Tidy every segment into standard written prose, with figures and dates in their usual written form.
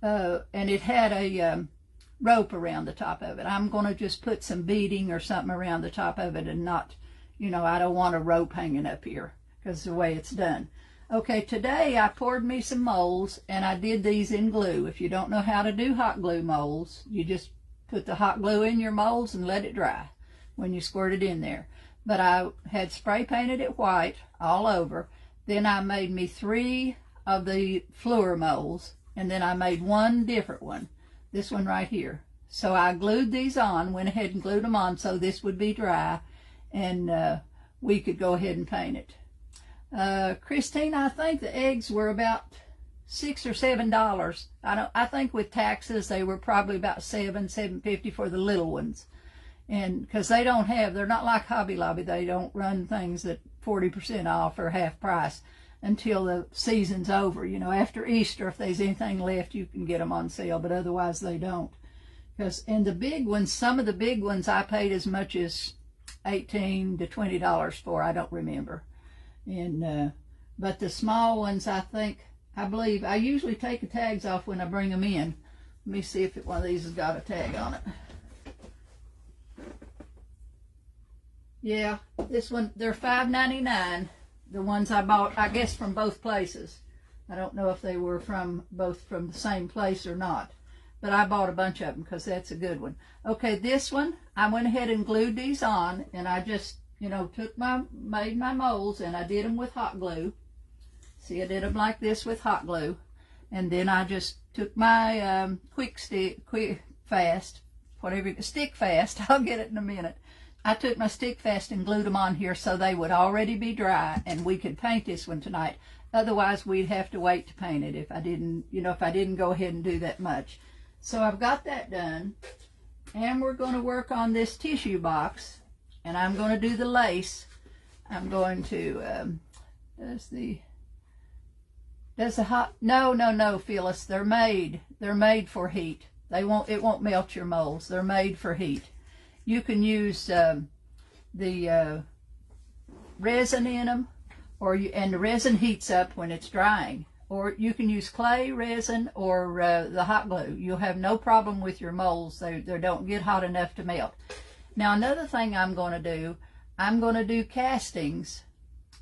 and it had a rope around the top of it. I'm going to just put some beading or something around the top of it and not, you know, I don't want a rope hanging up here because the way it's done. Okay, today I poured me some molds and I did these in glue. If you don't know how to do hot glue molds, you just put the hot glue in your molds and let it dry when you squirt it in there. But I had spray painted it white all over. Then I made me 3 of the Fluor molds, and then I made 1 different one. This one right here. So I glued these on, went ahead and glued them on so this would be dry, and we could go ahead and paint it. Christine, I think the eggs were about $6 or $7. I think with taxes they were probably about $7.50 for the little ones, and because they're not like Hobby Lobby. They don't run things at 40% off or half price until the season's over. You know, after Easter, if there's anything left, you can get them on sale, but otherwise they don't. And the big ones, some of the big ones I paid as much as $18 to $20 for. I don't remember. And but the small ones, I believe, I usually take the tags off when I bring them in. Let me see if one of these has got a tag on it. Yeah, this one, they're $5.99. The ones I bought, I guess, from both places. I don't know if they were from the same place or not, but I bought a bunch of them because that's a good one. Okay, this one, I went ahead and glued these on, and I just, you know, made my molds, and I did them with hot glue. See, I did them like this with hot glue, and then I just took my stick fast, I'll get it in a minute. I took my stick fast and glued them on here so they would already be dry and we could paint this one tonight. Otherwise, we'd have to wait to paint it if I didn't go ahead and do that much. So I've got that done, and we're going to work on this tissue box, and I'm going to do the lace. I'm going to, no, Phyllis, they're made for heat. It won't melt your molds. They're made for heat. You can use the resin in them, and the resin heats up when it's drying. Or you can use clay resin or the hot glue. You'll have no problem with your molds. They don't get hot enough to melt. Now another thing I'm going to do castings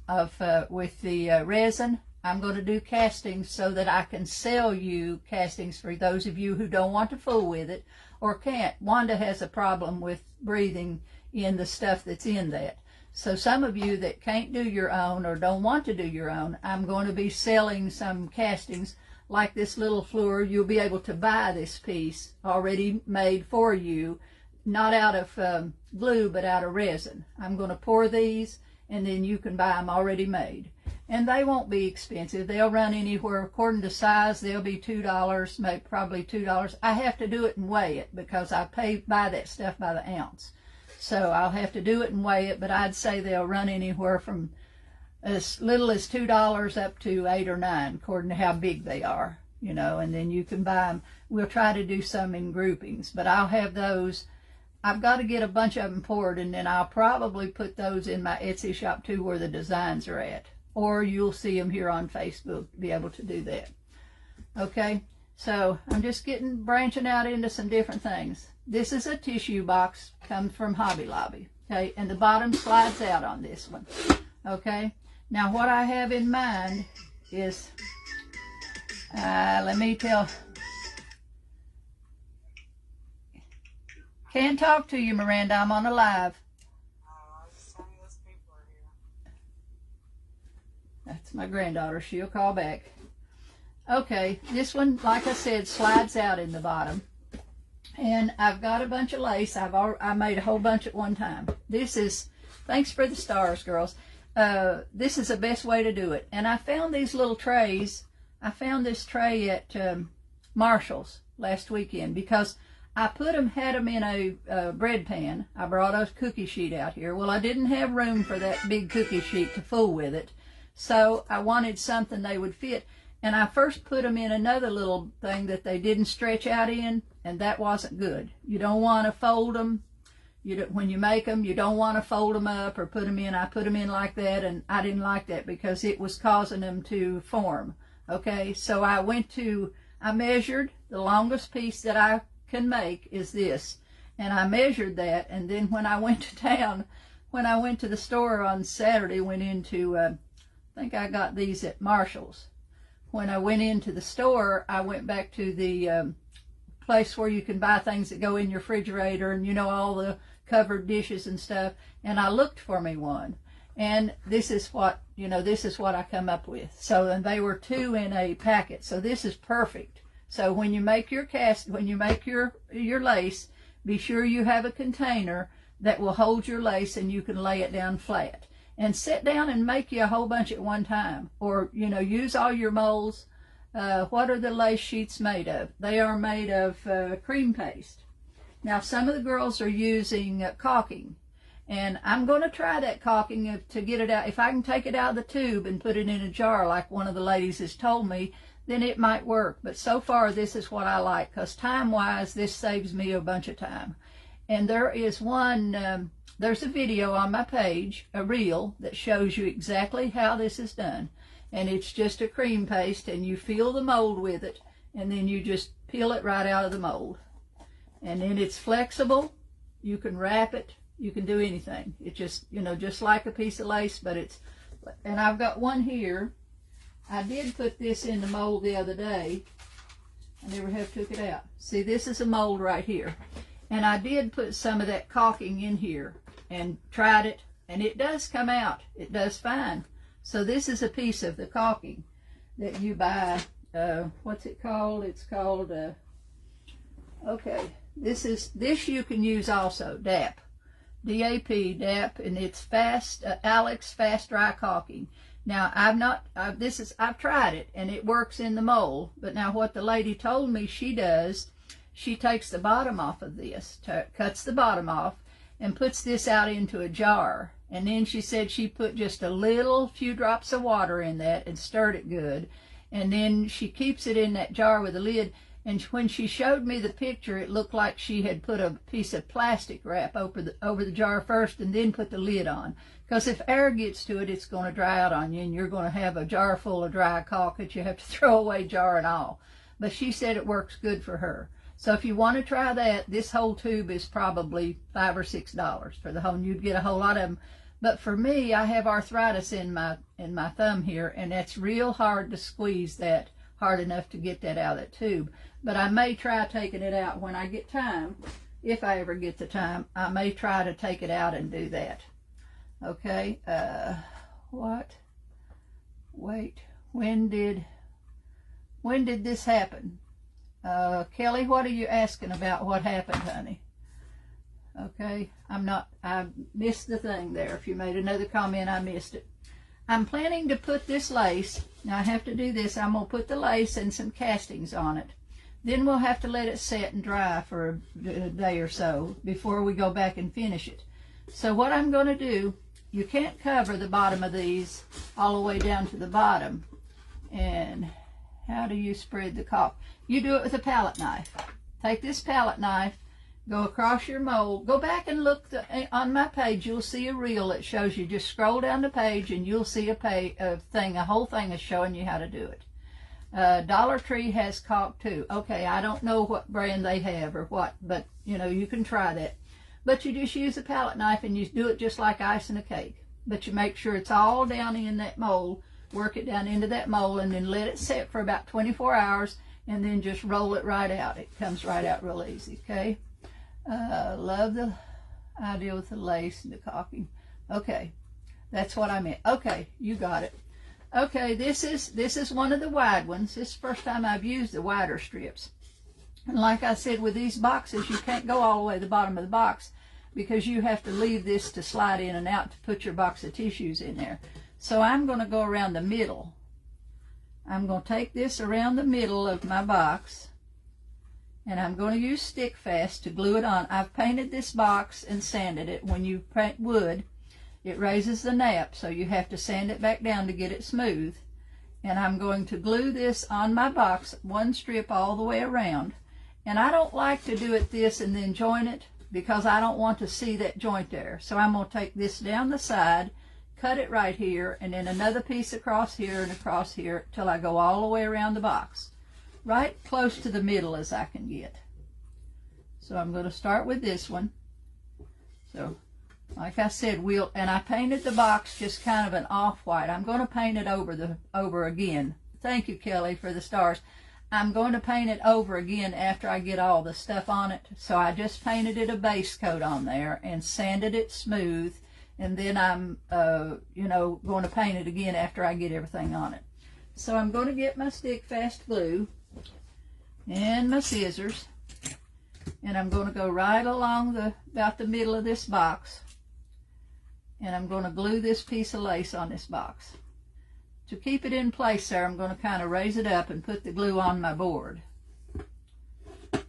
with the resin. I'm going to do castings so that I can sell you castings for those of you who don't want to fool with it or can't. Wanda has a problem with breathing in the stuff that's in that. So some of you that can't do your own or don't want to do your own, I'm going to be selling some castings like this little Fluor. You'll be able to buy this piece already made for you, not out of glue but out of resin. I'm going to pour these, and then you can buy them already made. And they won't be expensive. They'll run anywhere, according to size, they'll be $2, maybe probably $2. I have to do it and weigh it because I buy that stuff by the ounce. So I'll have to do it and weigh it, but I'd say they'll run anywhere from as little as $2 up to $8 or $9, according to how big they are, you know, and then you can buy them. We'll try to do some in groupings, but I'll have those. I've got to get a bunch of them poured, and then I'll probably put those in my Etsy shop too where the designs are at. Or you'll see them here on Facebook to be able to do that. Okay, so I'm just branching out into some different things. This is a tissue box, comes from Hobby Lobby, okay, and the bottom slides out on this one, okay. Now what I have in mind is, can't talk to you, Miranda, I'm on a live. That's my granddaughter. She'll call back. Okay, this one, like I said, slides out in the bottom. And I've got a bunch of lace. I made a whole bunch at one time. This is, thanks for the stars, girls. This is the best way to do it. And I found these little trays. I found this tray at Marshall's last weekend because I had them in a bread pan. I brought a cookie sheet out here. Well, I didn't have room for that big cookie sheet to fool with it. So I wanted something they would fit. And I first put them in another little thing that they didn't stretch out in, and that wasn't good. You don't want to fold them. When you make them, you don't want to fold them up or put them in. I put them in like that, and I didn't like that because it was causing them to form. Okay, so I I measured the longest piece that I can make is this, and I measured that, and then when I went to town, when I went to the store on Saturday, went into, I think I got these at Marshall's. When I went into the store, I went back to the place where you can buy things that go in your refrigerator and, you know, all the covered dishes and stuff, and I looked for me one. And this is what, you know, this is what I come up with. So, and they were 2 in a packet. So this is perfect. So when you make your when you make your lace, be sure you have a container that will hold your lace and you can lay it down flat. And sit down and make you a whole bunch at one time. Or, you know, use all your molds. What are the lace sheets made of? They are made of cream paste. Now, some of the girls are using caulking. And I'm going to try that caulking to get it out. If I can take it out of the tube and put it in a jar like one of the ladies has told me, then it might work. But so far, this is what I like, because time-wise, this saves me a bunch of time. And there is one, there's a video on my page, a reel, that shows you exactly how this is done. And it's just a cream paste, and you fill the mold with it, and then you just peel it right out of the mold. And then it's flexible. You can wrap it. You can do anything. It just, you know, just like a piece of lace, but it's, and I've got one here. I did put this in the mold the other day. I never have took it out. See, this is a mold right here. And I did put some of that caulking in here and tried it, and it does come out. It does fine. So this is a piece of the caulking that you buy. What's it called? It's called, okay, this you can use also, DAP. DAP, DAP, and it's Alex Fast Dry Caulking. Now, I've tried it, and it works in the mold, but now what the lady told me she does, she takes the bottom off of this, cuts the bottom off, and puts this out into a jar, and then she said she put just a few drops of water in that and stirred it good, and then she keeps it in that jar with a lid. And when she showed me the picture, it looked like she had put a piece of plastic wrap over the jar first and then put the lid on. Because if air gets to it, it's going to dry out on you, and you're going to have a jar full of dry caulk that you have to throw away, jar and all. But she said it works good for her. So if you want to try that, this whole tube is probably $5 or $6 for the whole, and you'd get a whole lot of them. But for me, I have arthritis in my thumb here, and it's real hard to squeeze that hard enough to get that out of that tube. But I may try taking it out when I get time. If I ever get the time, I may try to take it out and do that. Okay, what? Wait, when did this happen? Kelly, what are you asking about what happened, honey? Okay, I missed the thing there. If you made another comment, I missed it. I'm planning to put this lace, now I have to do this, I'm going to put the lace and some castings on it. Then we'll have to let it set and dry for a day or so before we go back and finish it. So what I'm going to do, you can't cover the bottom of these all the way down to the bottom. And how do you spread the caulk? You do it with a palette knife. Take this palette knife, go across your mold. Go back and look on my page. You'll see a reel that shows you. Just scroll down the page and you'll see a whole thing is showing you how to do it. Dollar Tree has caulk too. Okay, I don't know what brand they have or what, but you know, you can try that. But you just use a palette knife and you do it just like icing a cake. But you make sure it's all down in that mold. Work it down into that mold and then let it set for about 24 hours and then just roll it right out. It comes right out real easy, okay? Love the idea with the lace and the caulking. Okay, that's what I meant. Okay, you got it. Okay, this is one of the wide ones. This is the first time I've used the wider strips. And like I said, with these boxes, you can't go all the way to the bottom of the box because you have to leave this to slide in and out to put your box of tissues in there. So I'm going to go around the middle. I'm going to take this around the middle of my box, and I'm going to use stick fast to glue it on. I've painted this box and sanded it. When you paint wood, it raises the nap, so you have to sand it back down to get it smooth. And I'm going to glue this on my box, one strip all the way around. And I don't like to do it this and then join it because I don't want to see that joint there. So I'm going to take this down the side, cut it right here, and then another piece across here and across here till I go all the way around the box. right close to the middle as I can get. So I'm going to start with this one. So like I said, and I painted the box just kind of an off-white. I'm going to paint it over again. Thank you, Kelly, for the stars. I'm going to paint it over again after I get all the stuff on it. So I just painted it a base coat on there and sanded it smooth. And then I'm, going to paint it again after I get everything on it. So I'm going to get my stick fast glue and my scissors. And I'm going to go right along about the middle of this box. And I'm going to glue this piece of lace on this box. To keep it in place there, I'm going to kind of raise it up and put the glue on my board.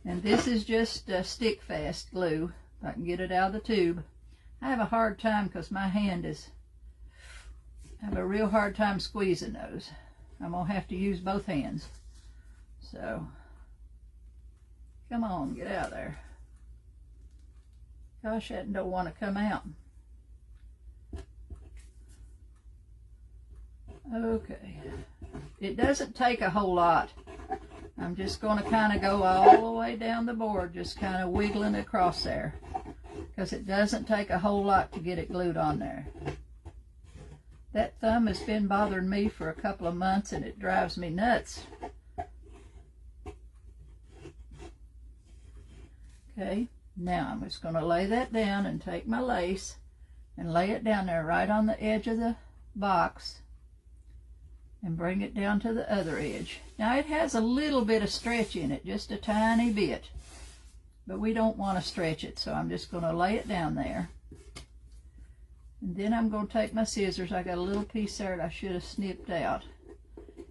And this is just stick fast glue, if I can get it out of the tube. I have a hard time because my hand I have a real hard time squeezing those. I'm going to have to use both hands. So, come on, get out of there. Gosh, that don't want to come out. Okay, it doesn't take a whole lot. I'm just going to kind of go all the way down the board, just kind of wiggling across there, because it doesn't take a whole lot to get it glued on there. That thumb has been bothering me for a couple of months and it drives me nuts. Okay, now I'm just going to lay that down and take my lace and lay it down there right on the edge of the box. And bring it down to the other edge. Now it has a little bit of stretch in it, just a tiny bit. But we don't want to stretch it, so I'm just going to lay it down there. And then I'm going to take my scissors. I got a little piece there that I should have snipped out.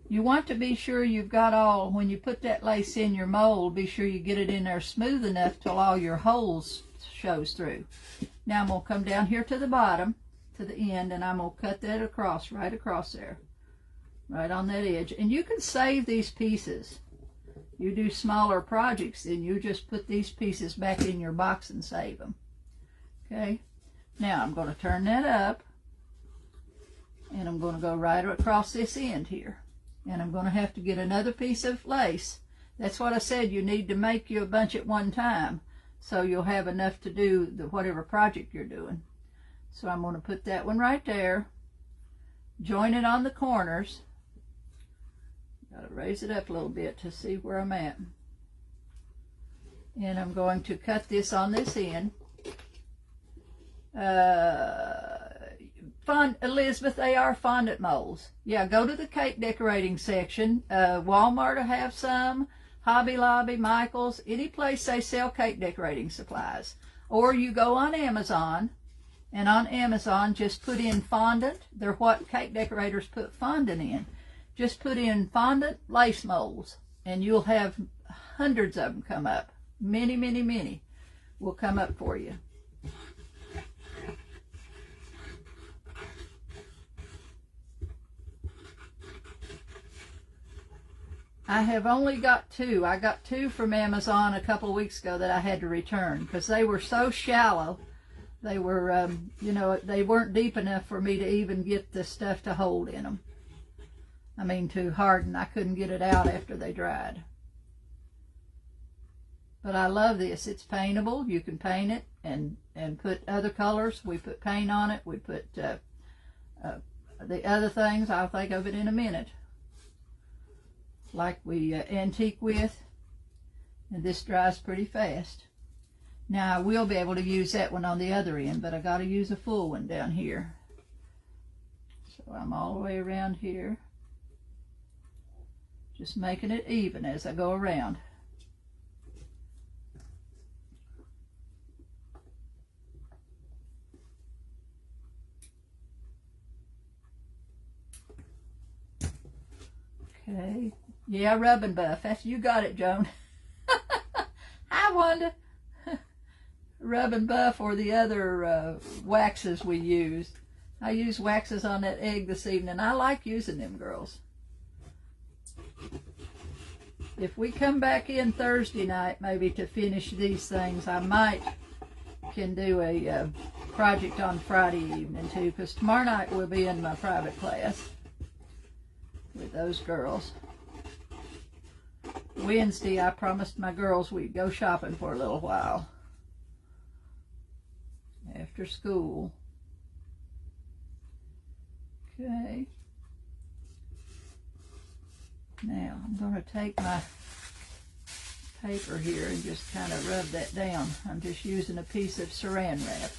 You want to be sure you've got all, when you put that lace in your mold, be sure you get it in there smooth enough till all your holes shows through. Now I'm going to come down here to the bottom, to the end, and I'm going to cut that across, right across there. Right on that edge. And you can save these pieces. You do smaller projects, then you just put these pieces back in your box and save them. Okay. Now I'm going to turn that up. And I'm going to go right across this end here. And I'm going to have to get another piece of lace. That's what I said. You need to make you a bunch at one time, so you'll have enough to do whatever project you're doing. So I'm going to put that one right there. Join it on the corners. Got to raise it up a little bit to see where I'm at. And I'm going to cut this on this end. Elizabeth, they are fondant molds. Yeah, go to the cake decorating section. Walmart will have some. Hobby Lobby, Michael's, any place they sell cake decorating supplies. Or you go on Amazon, and on Amazon just put in fondant. They're what cake decorators put fondant in. Just put in fondant lace molds, and you'll have hundreds of them come up. Many, many, many will come up for you. I have only got two. I got two from Amazon a couple of weeks ago that I had to return because they were so shallow. They were, they weren't deep enough for me to even get the stuff to hold in them. I mean, to harden. I couldn't get it out after they dried. But I love this. It's paintable. You can paint it and put other colors. We put paint on it. We put the other things. I'll think of it in a minute. Like we antique with. And this dries pretty fast. Now I will be able to use that one on the other end, but I got to use a full one down here. So I'm all the way around here. Just making it even as I go around. Okay. Yeah, rub and buff. That's, you got it, Joan. Hi, Wanda. Rub and buff or the other waxes we use. I use waxes on that egg this evening. I like using them, girls. If we come back in Thursday night, maybe to finish these things, I might can do a project on Friday evening too, because tomorrow night we'll be in my private class with those girls. Wednesday, I promised my girls we'd go shopping for a little while after school. Okay. Now, I'm going to take my paper here and just kind of rub that down. I'm just using a piece of saran wrap.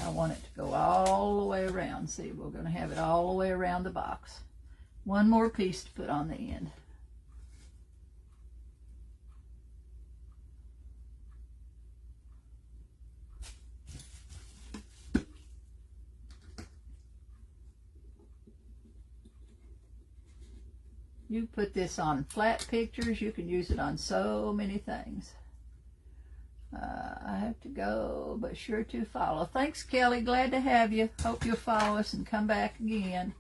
I want it to go all the way around. See, we're going to have it all the way around the box. One more piece to put on the end. You put this on flat pictures. You can use it on so many things. I have to go, but sure to follow. Thanks, Kelly. Glad to have you. Hope you'll follow us and come back again.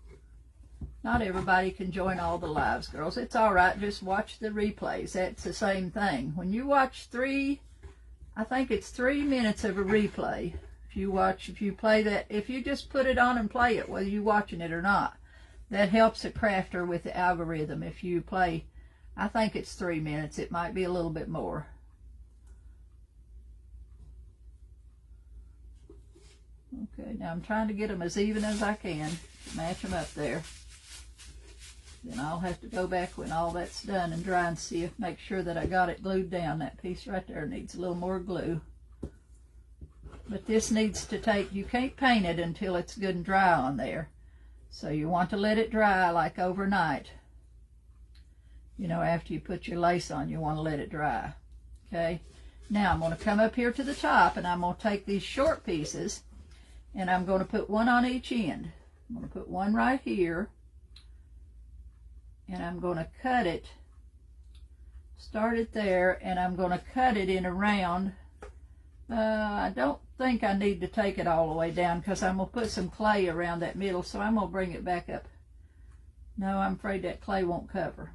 Not everybody can join all the lives, girls. It's all right. Just watch the replays. That's the same thing. When you watch I think it's 3 minutes of a replay. If you play that, if you just put it on and play it, whether you're watching it or not, that helps a crafter with the algorithm. If you play, I think it's 3 minutes. It might be a little bit more. Okay, now I'm trying to get them as even as I can. Match them up there. Then I'll have to go back when all that's done and dry and make sure that I got it glued down. That piece right there needs a little more glue. But this needs to take, you can't paint it until it's good and dry on there. So you want to let it dry like overnight. You know, after you put your lace on, you want to let it dry. Okay? Now I'm going to come up here to the top and I'm going to take these short pieces and I'm going to put one on each end. I'm going to put one right here and I'm going to cut it, start it there, and I'm going to cut it in a round. I don't think I need to take it all the way down because I'm going to put some clay around that middle, so I'm going to bring it back up. No, I'm afraid that clay won't cover.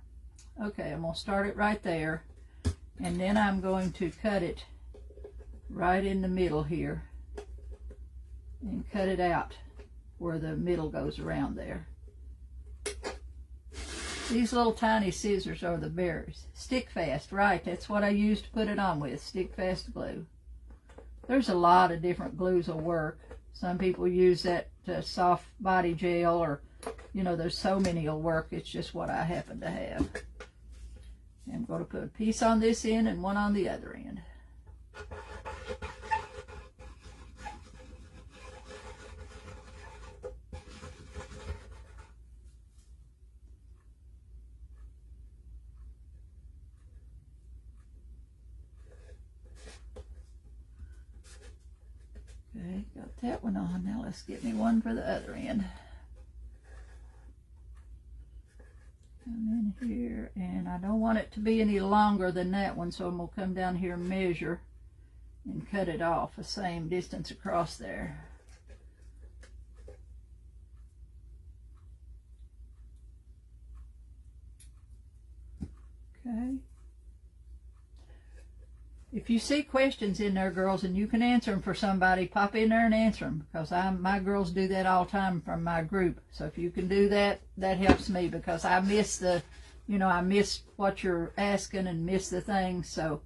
Okay, I'm going to start it right there, and then I'm going to cut it right in the middle here and cut it out where the middle goes around there. These little tiny scissors are the berries. Stick fast, right, that's what I used to put it on with, stick fast glue. There's a lot of different glues will work. Some people use that soft body gel, or, you know, there's so many will work. It's just what I happen to have. I'm going to put a piece on this end and one on the other end. Okay, got that one on. Now let's get me one for the other end. Come in here, and I don't want it to be any longer than that one, so I'm going to come down here and measure and cut it off the same distance across there. Okay. If you see questions in there, girls, and you can answer them for somebody, pop in there and answer them, because my girls do that all the time from my group. So if you can do that, that helps me, because I miss I miss what you're asking and miss the things. So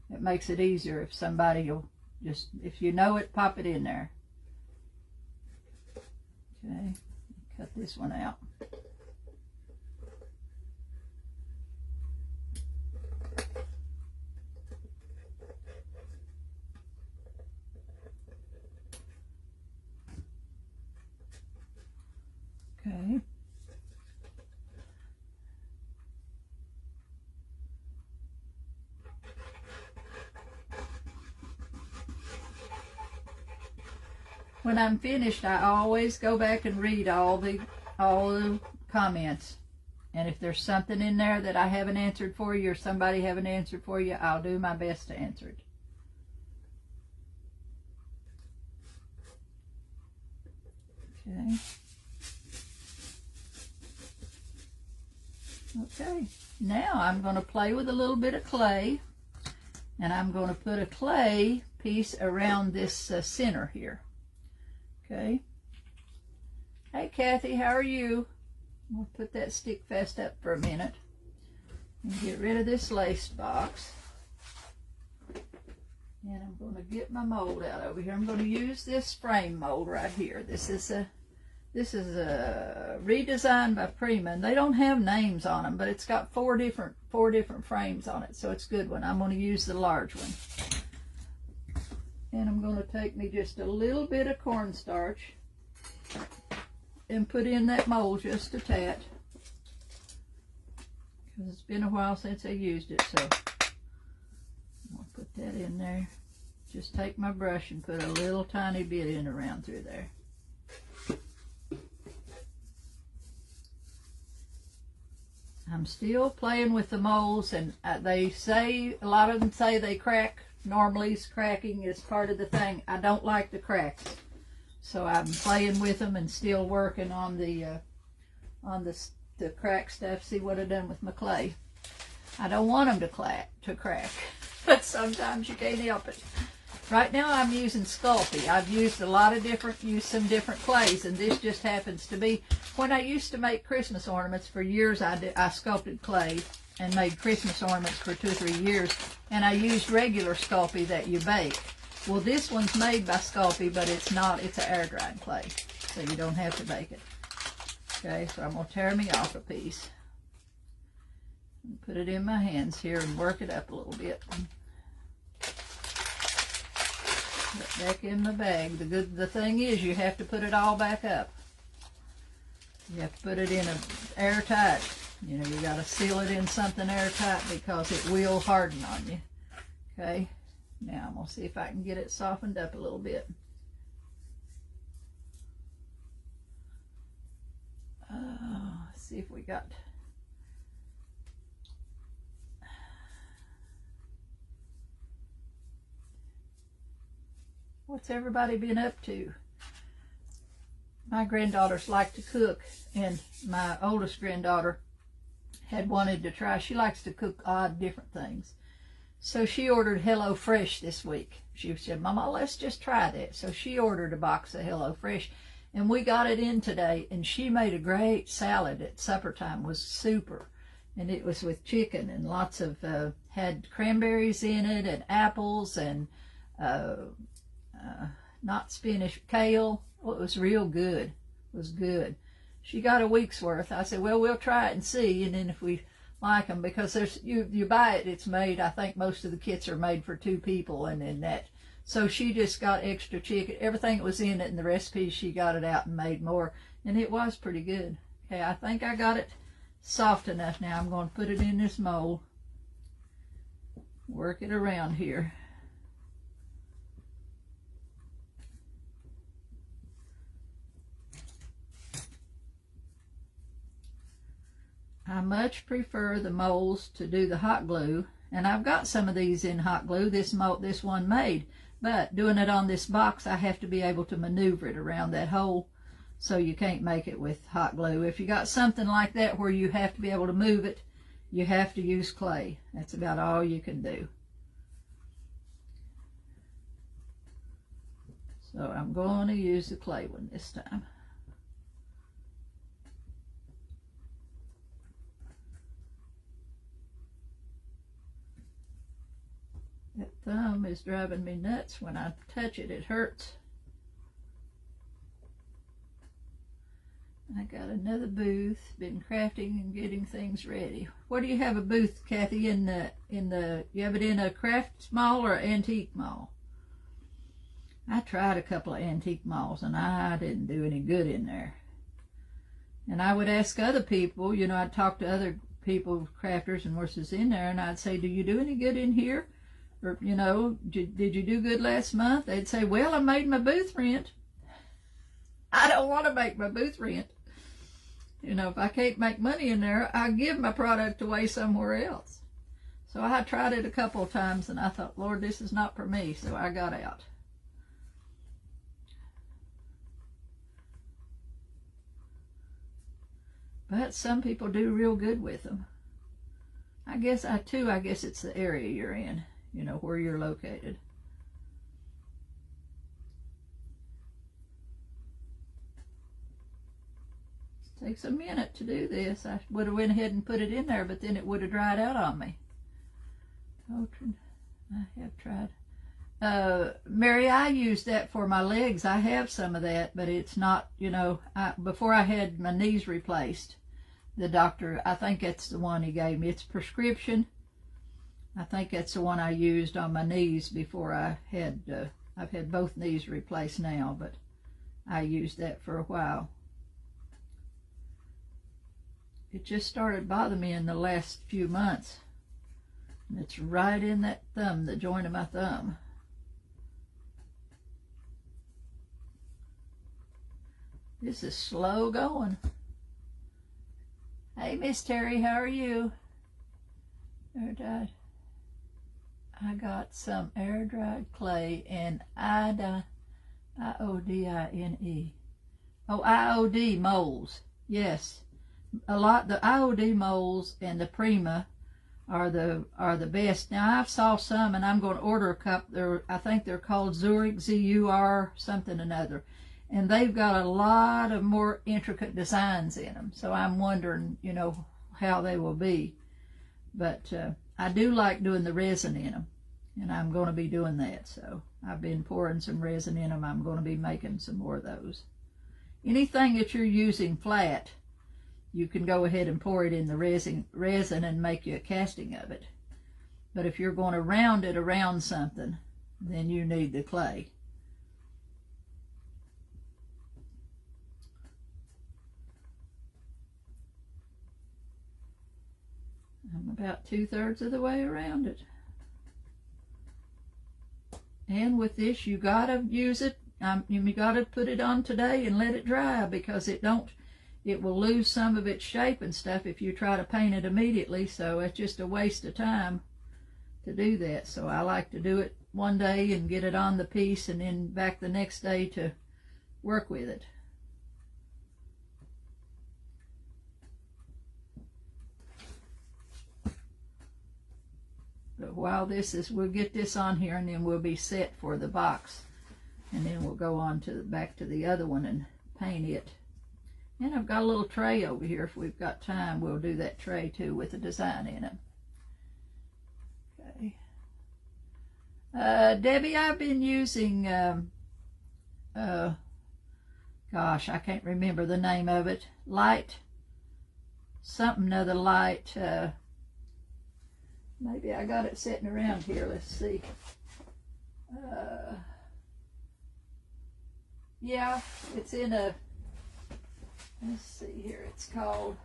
it makes it easier if somebody will just, if you know it, pop it in there. Okay, cut this one out. Okay. When I'm finished, I always go back and read all the comments. And if there's something in there that I haven't answered for you or somebody haven't answered for you, I'll do my best to answer it. Okay. Okay, now I'm going to play with a little bit of clay, and I'm going to put a clay piece around this center here. Okay. Hey, Kathy, how are you? We'll put that stick fast up for a minute. And get rid of this lace box. And I'm going to get my mold out over here. I'm going to use this frame mold right here. This is a redesign by Prima. And they don't have names on them, but it's got four different frames on it, so it's a good one. I'm going to use the large one. And I'm going to take me just a little bit of cornstarch and put in that mold just a tad, because it's been a while since I used it, so I'm going to put that in there. Just take my brush and put a little tiny bit in around through there. I'm still playing with the molds, and they say, a lot of them say they crack. Normally cracking is part of the thing. I don't like the cracks, so I'm playing with them and still working on the crack stuff. See what I've done with my clay. I don't want them to crack, but sometimes you can't help it. Right now I'm using Sculpey. I've used some different clays, and this just happens to be. When I used to make Christmas ornaments for years, I sculpted clay and made Christmas ornaments for 2 or 3 years, and I used regular Sculpey that you bake. Well, this one's made by Sculpey, but it's not. It's an air dried clay, so you don't have to bake it. Okay, so I'm going to tear me off a piece and put it in my hands here and work it up a little bit. Put it back in the bag. The thing is, you have to put it all back up. You have to put it in a airtight. You know, you got to seal it in something airtight because it will harden on you. Okay, now I'm going to see if I can get it softened up a little bit. Let's see if we got... What's everybody been up to? My granddaughters like to cook, and my oldest granddaughter had wanted to try. She likes to cook odd different things. So she ordered HelloFresh this week. She said, Mama, let's just try that. So she ordered a box of HelloFresh, and we got it in today, and she made a great salad at supper time. It was super. And it was with chicken and lots of, had cranberries in it and apples and not spinach, kale. Well, it was real good. It was good. She got a week's worth. I said, well, we'll try it and see, and then if we like them, because there's you buy it, it's made, I think most of the kits are made for 2 people, and then that. So she just got extra chicken. Everything that was in it in the recipe, she got it out and made more, and it was pretty good. Okay, I think I got it soft enough now. I'm going to put it in this mold, work it around here. I much prefer the molds to do the hot glue, and I've got some of these in hot glue, this one made, but doing it on this box, I have to be able to maneuver it around that hole, so you can't make it with hot glue. If you got something like that where you have to be able to move it, you have to use clay. That's about all you can do. So I'm going to use the clay one this time. That thumb is driving me nuts. When I touch it, it hurts. I got another booth, been crafting and getting things ready. What do you have a booth, Kathy, you have it in a craft mall or antique mall? I tried a couple of antique malls, and I didn't do any good in there. And I would ask other people, you know, I'd talk to other people, crafters and horses in there, and I'd say, do you do any good in here? Or, you know, did you do good last month? They'd say, well, I made my booth rent. I don't want to make my booth rent. You know, if I can't make money in there, I give my product away somewhere else. So I tried it a couple of times, and I thought, Lord, this is not for me, so I got out. But some people do real good with them. I guess it's the area you're in, you know, where you're located. Let's Takes a minute to do this. I would have went ahead and put it in there, but then it would have dried out on me. I have tried. Mary, I use that for my legs. I have some of that, but it's not, you know, before I had my knees replaced, the doctor, I think that's the one he gave me. It's prescription. I think that's the one I used on my knees before I had, I've had both knees replaced now, but I used that for a while. It just started bothering me in the last few months. And it's right in that thumb, the joint of my thumb. This is slow going. Hey, Miss Terry, how are you? I got some air-dried clay and iodine. Oh, IOD molds. Yes. A lot, the IOD molds and the Prima are the best. Now I've saw some, and I'm going to order a couple. I think they're called Zurich, Z-U-R something another, and they've got a lot of more intricate designs in them. So I'm wondering, you know, how they will be. But I do like doing the resin in them, and I'm going to be doing that. So I've been pouring some resin in them. I'm going to be making some more of those. Anything that you're using flat, you can go ahead and pour it in the resin and make you a casting of it. But if you're going to round it around something, then you need the clay. I'm about 2/3 of the way around it. And with this, you gotta use it. You gotta put it on today and let it dry, because it will lose some of its shape and stuff if you try to paint it immediately. So it's just a waste of time to do that. So I like to do it one day and get it on the piece, and then back the next day to work with it. But while this is, we'll get this on here, and then we'll be set for the box, and then we'll go on to back to the other one and paint it. And I've got a little tray over here. If we've got time, we'll do that tray too with a design in it. Okay. Debbie, I've been using, gosh, I can't remember the name of it. Light, something other light. Maybe I got it sitting around here. Let's see. Yeah, it's in a, let's see here, it's called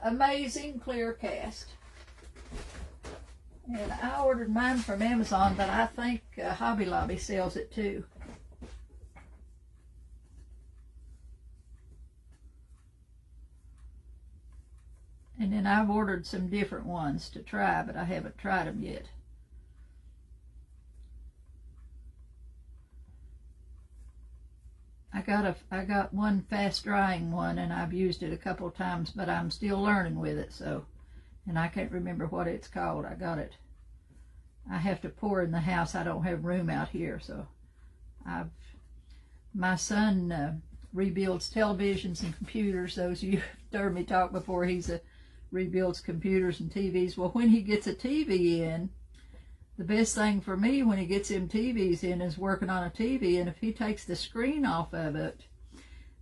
Amazing Clear Cast. And I ordered mine from Amazon, but I think Hobby Lobby sells it too. And then I've ordered some different ones to try, but I haven't tried them yet. I got one fast drying one, and I've used it a couple of times, but I'm still learning with it. So, and I can't remember what it's called. I got it. I have to pour in the house. I don't have room out here, so my son rebuilds televisions and computers. Those of you who've heard me talk before, rebuilds computers and TVs. Well, when he gets a TV in, the best thing for me when he gets them TVs in is working on a TV, and if he takes the screen off of it,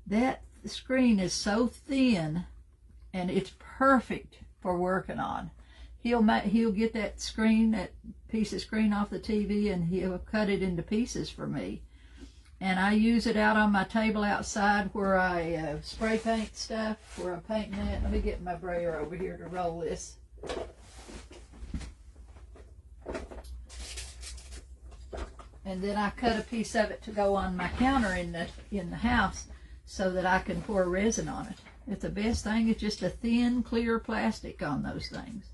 that screen is so thin, and it's perfect for working on. He'll get that piece of screen off the TV, and he'll cut it into pieces for me. And I use it out on my table outside where I spray paint stuff, where I'm painting that. Let me get my brayer over here to roll this. And then I cut a piece of it to go on my counter in the house so that I can pour resin on it. It's the best thing. It's just a thin, clear plastic on those things.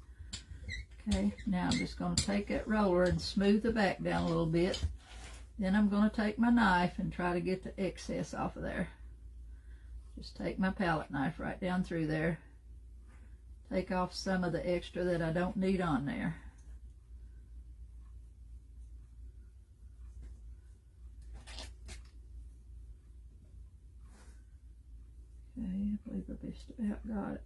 Okay, now I'm just going to take that roller and smooth the back down a little bit. Then I'm going to take my knife and try to get the excess off of there. Just take my palette knife right down through there. Take off some of the extra that I don't need on there. Okay. I believe I just about got it.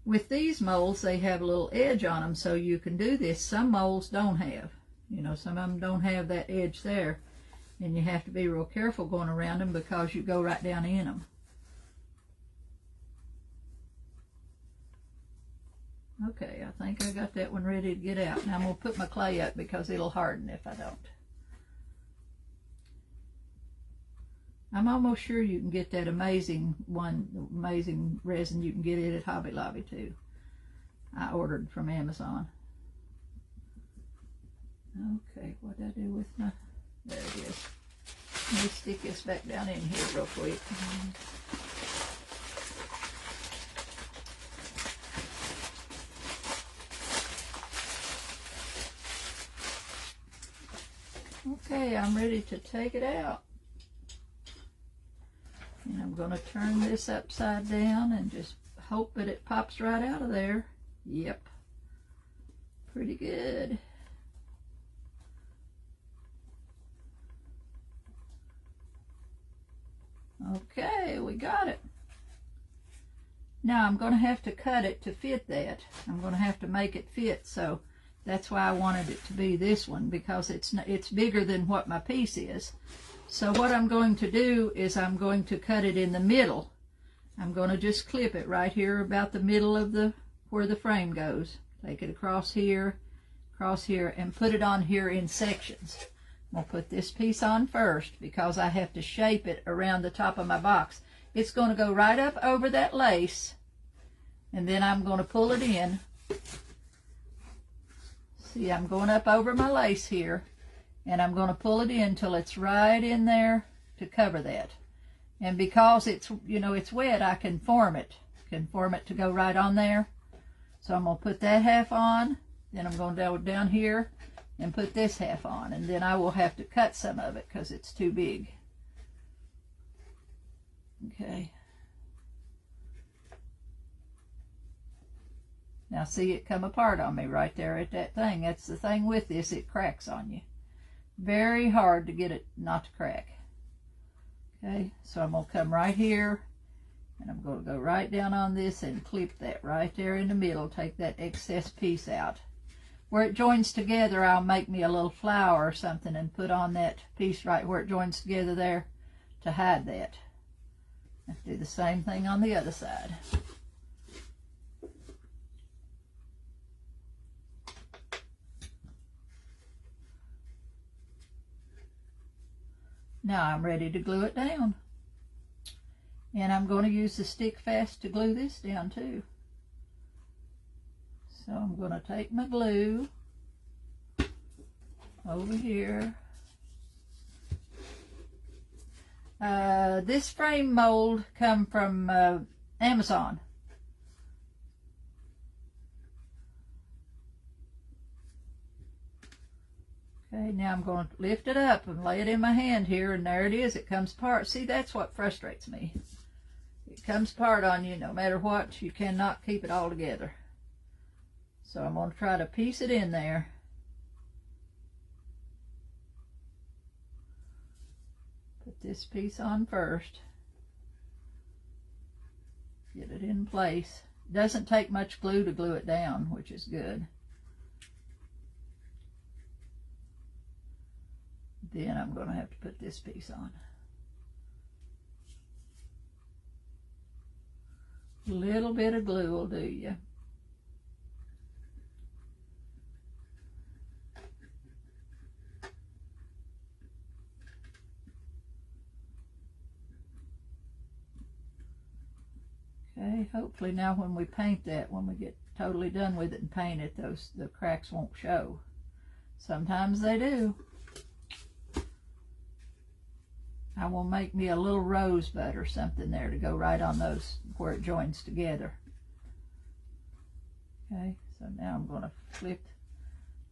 With these molds, they have a little edge on them, so you can do this. Some molds don't have. You know, some of them don't have that edge there, and you have to be real careful going around them because you go right down in them. Okay, I think I got that one ready to get out. Now I'm going to put my clay up because it'll harden if I don't. I'm almost sure you can get that amazing resin. You can get it at Hobby Lobby too. I ordered from Amazon. Okay, what did I do with my, there it is. Let me stick this back down in here real quick. Okay, I'm ready to take it out. And I'm going to turn this upside down and just hope that it pops right out of there. Yep. Pretty good. Okay, we got it. Now I'm going to have to cut it to fit that. I'm going to have to make it fit, so that's why I wanted it to be this one, because it's bigger than what my piece is. So what I'm going to do is I'm going to cut it in the middle. I'm going to just clip it right here about the middle of where the frame goes. Take it across here, and put it on here in sections. I'm going to put this piece on first because I have to shape it around the top of my box. It's going to go right up over that lace, and then I'm going to pull it in. See, I'm going up over my lace here, and I'm going to pull it in till it's right in there to cover that. And because it's, you know, it's wet, I can form it to go right on there. So I'm going to put that half on, then I'm going to go down here and put this half on, and then I will have to cut some of it because it's too big. Okay. Now see it come apart on me right there at that thing. That's the thing with this, it cracks on you. Very hard to get it not to crack. Okay, so I'm going to come right here, and I'm going to go right down on this and clip that right there in the middle. Take that excess piece out. Where it joins together, I'll make me a little flower or something and put on that piece right where it joins together there to hide that. I'll do the same thing on the other side. Now I'm ready to glue it down. And I'm going to use the stick fast to glue this down too. So I'm going to take my glue over here. This frame mold come from Amazon. Okay, now I'm going to lift it up and lay it in my hand here, and there it is. It comes apart. See, that's what frustrates me. It comes apart on you no matter what. You cannot keep it all together. So I'm going to try to piece it in there. Put this piece on first. Get it in place. It doesn't take much glue to glue it down, which is good. Then I'm going to have to put this piece on. A little bit of glue will do you. Okay, hopefully now when we paint that, when we get totally done with it and paint it, the cracks won't show. Sometimes they do. I will make me a little rosebud or something there to go right on those where it joins together. Okay, so now I'm going to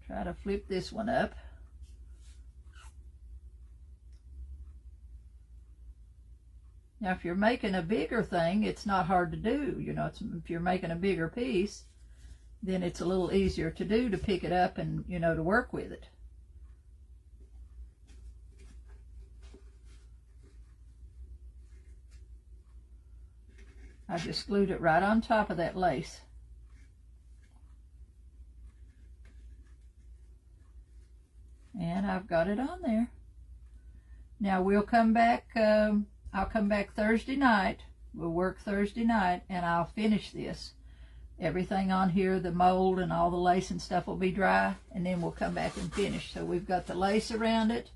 try to flip this one up. Now if you're making a bigger thing, it's not hard to do. You know, if you're making a bigger piece, then it's a little easier to do, to pick it up and, you know, to work with it. I just glued it right on top of that lace. And I've got it on there. Now we'll come back, I'll come back Thursday night. We'll work Thursday night and I'll finish this. Everything on here, the mold and all the lace and stuff will be dry, and then we'll come back and finish. So we've got the lace around it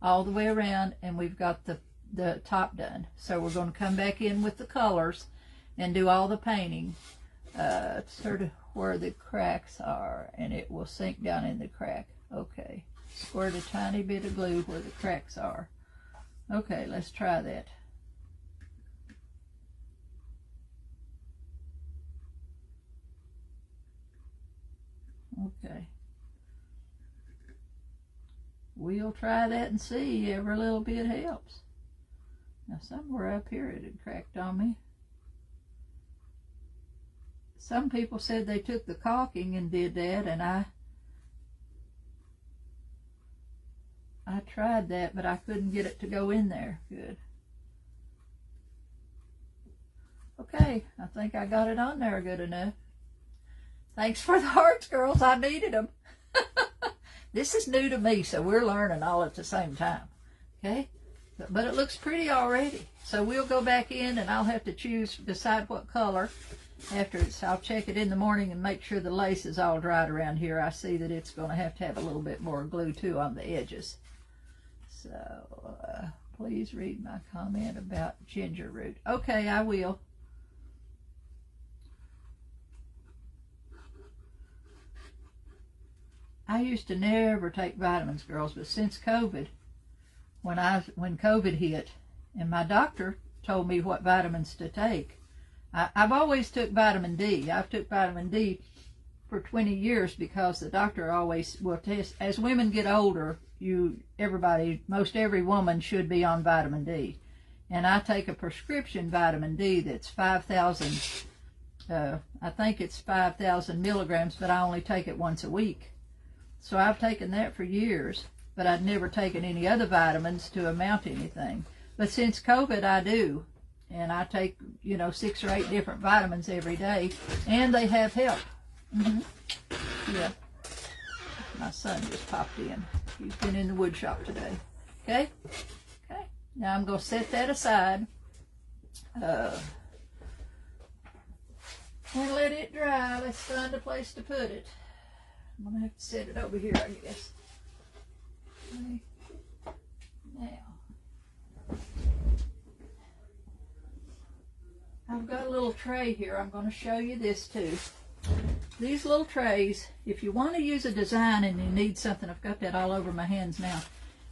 all the way around, and we've got the top done. So we're going to come back in with the colors and do all the painting, sort of where the cracks are, and it will sink down in the crack. Okay, squirt a tiny bit of glue where the cracks are. Okay, let's try that. Okay, we'll try that and see. Every little bit helps. Now somewhere up here it had cracked on me. Some people said they took the caulking and did that, and I tried that, but I couldn't get it to go in there good. Okay, I think I got it on there good enough. Thanks for the hearts, girls. I needed them. This is new to me, so we're learning all at the same time. Okay? But it looks pretty already. So we'll go back in, and I'll have to decide what color after it's. I'll check it in the morning and make sure the lace is all dried around here. I see that it's going to have a little bit more glue, too, on the edges. So please read my comment about ginger root. Okay, I will. I used to never take vitamins, girls, but since COVID, when COVID hit, and my doctor told me what vitamins to take, I've always took vitamin D. I've took vitamin D for 20 years because the doctor always will test. As women get older, most every woman should be on vitamin D. And I take a prescription vitamin D that's 5,000, I think it's 5,000 milligrams, but I only take it once a week. So I've taken that for years, but I'd never taken any other vitamins to amount to anything. But since COVID, I do. And I take, 6 or 8 different vitamins every day, and they have helped. Yeah. My son just popped in. He's been in the wood shop today. Okay? Okay. Now I'm going to set that aside. And let it dry. Let's find a place to put it. I'm going to have to set it over here, I guess. Okay. Now, I've got a little tray here. I'm going to show you this too. These little trays, if you want to use a design and you need something, I've got that all over my hands now.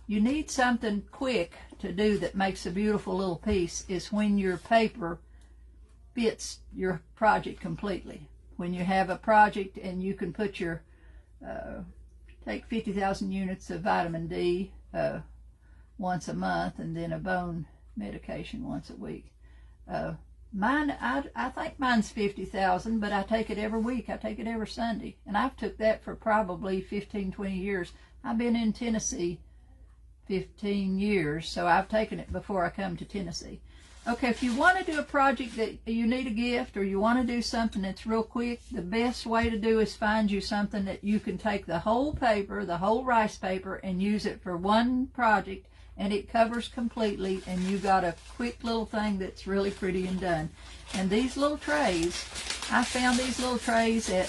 You need something quick to do that makes a beautiful little piece is when your paper fits your project completely. When you have a project and you can put your take 50,000 units of vitamin D once a month, and then a bone medication once a week. Mine, I think mine's 50,000, but I take it every week. I take it every Sunday, and I've took that for probably 15, 20 years. I've been in Tennessee 15 years, so I've taken it before I come to Tennessee. Okay, if you want to do a project that you need a gift, or you want to do something that's real quick, the best way to do is find you something that you can take the whole paper, the whole rice paper, and use it for one project, and it covers completely, and you got a quick little thing that's really pretty and done. And these little trays, I found these little trays at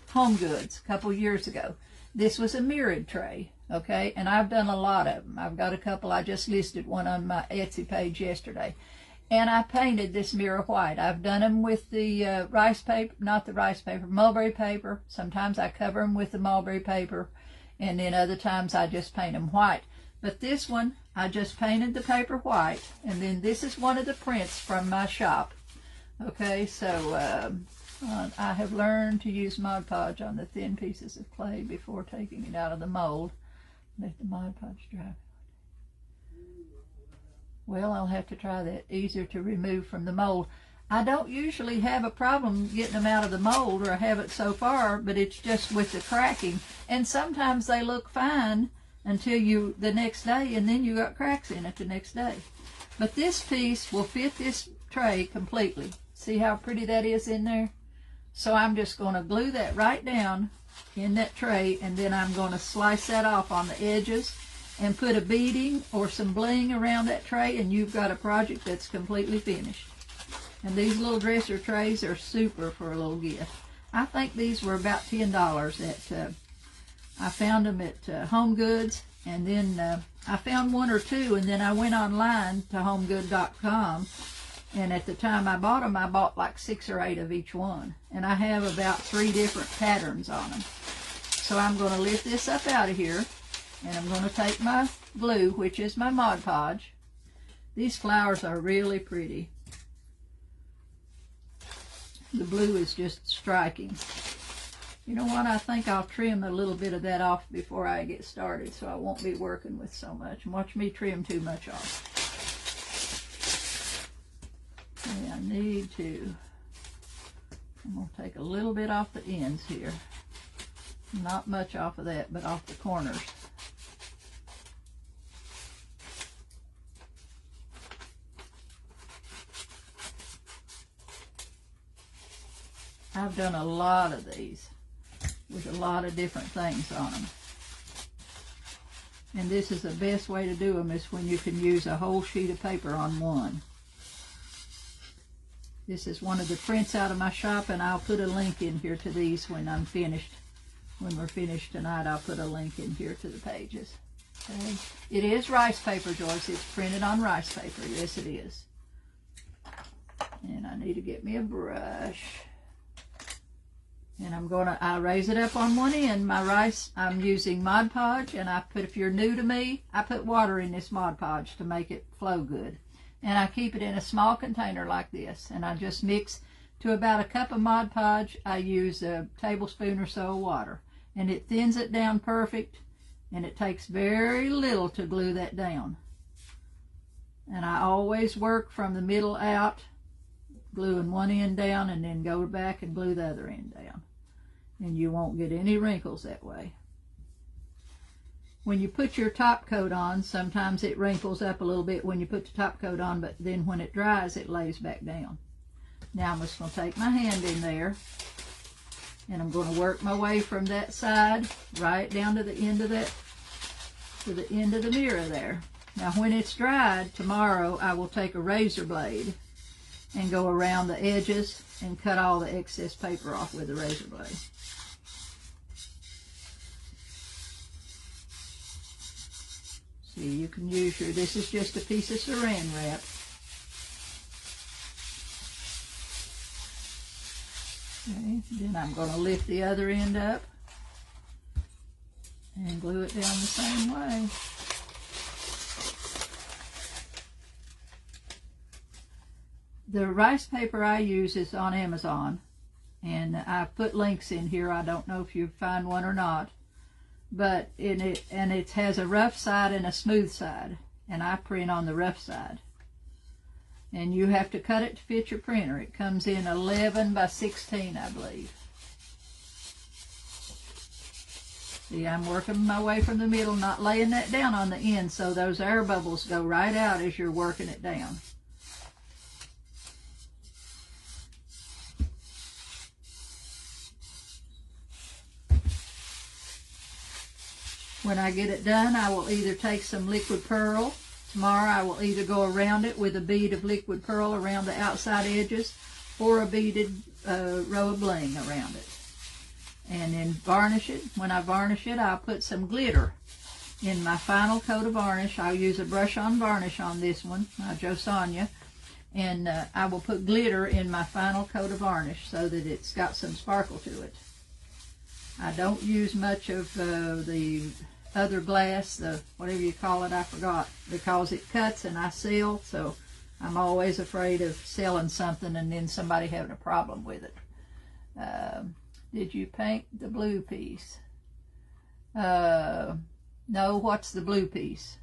Home Goods a couple years ago. This was a mirrored tray. Okay, and I've done a lot of them. I've got a couple. I just listed one on my Etsy page yesterday. And I painted this mirror white. I've done them with the rice paper, not the rice paper, mulberry paper. Sometimes I cover them with the mulberry paper, and then other times I just paint them white. But this one, I just painted the paper white, and then this is one of the prints from my shop. Okay, so I have learned to use Mod Podge on the thin pieces of clay before taking it out of the mold. Let the Mod Podge dry. Well, I'll have to try that. Easier to remove from the mold. I don't usually have a problem getting them out of the mold, or I haven't so far, but it's just with the cracking. And sometimes they look fine until the next day, and then you got cracks in it the next day. But this piece will fit this tray completely. See how pretty that is in there? So I'm just going to glue that right down in that tray, and then I'm going to slice that off on the edges and put a beading or some bling around that tray, and you've got a project that's completely finished. And these little dresser trays are super for a little gift. I think these were about $10 at, I found them at Home Goods, and then I found one or two, and then I went online to homegood.com, and at the time I bought them, I bought like 6 or 8 of each one, and I have about 3 different patterns on them. So I'm going to lift this up out of here, and I'm going to take my glue, which is my Mod Podge. These flowers are really pretty. The blue is just striking. You know what, I think I'll trim a little bit of that off before I get started, so I won't be working with so much. Watch me trim too much off. Okay, I need to, I'm going to take a little bit off the ends here. Not much off of that, but off the corners. I've done a lot of these with a lot of different things on them. And this is the best way to do them, is when you can use a whole sheet of paper on one. This is one of the prints out of my shop, and I'll put a link in here to these when I'm finished. When we're finished tonight, I'll put a link in here to the pages. Okay. It is rice paper, Joyce. It's printed on rice paper. Yes, it is. And I need to get me a brush. And I'll raise it up on one end. My rice, I'm using Mod Podge, and if you're new to me, I put water in this Mod Podge to make it flow good. And I keep it in a small container like this, and I just mix to about a cup of Mod Podge. I use a tablespoon or so of water, and it thins it down perfect, and it takes very little to glue that down. And I always work from the middle out, gluing one end down, and then go back and glue the other end down. And you won't get any wrinkles that way. When you put your top coat on, sometimes it wrinkles up a little bit when you put the top coat on, but then when it dries, it lays back down. Now I'm just going to take my hand in there, and I'm going to work my way from that side right down to the end of the mirror there. Now when it's dried, tomorrow I will take a razor blade and go around the edges and cut all the excess paper off with a razor blade. See, you can use this is just a piece of saran wrap. Okay, then I'm going to lift the other end up and glue it down the same way. The rice paper I use is on Amazon, and I put links in here. I don't know if you find one or not, but it has a rough side and a smooth side, and I print on the rough side. And you have to cut it to fit your printer. It comes in 11 by 16, I believe. See, I'm working my way from the middle, not laying that down on the end, so those air bubbles go right out as you're working it down. When I get it done, I will either take some liquid pearl. Tomorrow I will either go around it with a bead of liquid pearl around the outside edges, or a beaded row of bling around it. And then varnish it. When I varnish it, I'll put some glitter in my final coat of varnish. I'll use a brush-on varnish on this one, my Josanya, and I will put glitter in my final coat of varnish so that it's got some sparkle to it. I don't use much of the other glass, the whatever you call it, I forgot, because it cuts and I seal, so I'm always afraid of selling something and then somebody having a problem with it. Did you paint the blue piece? No, what's the blue piece?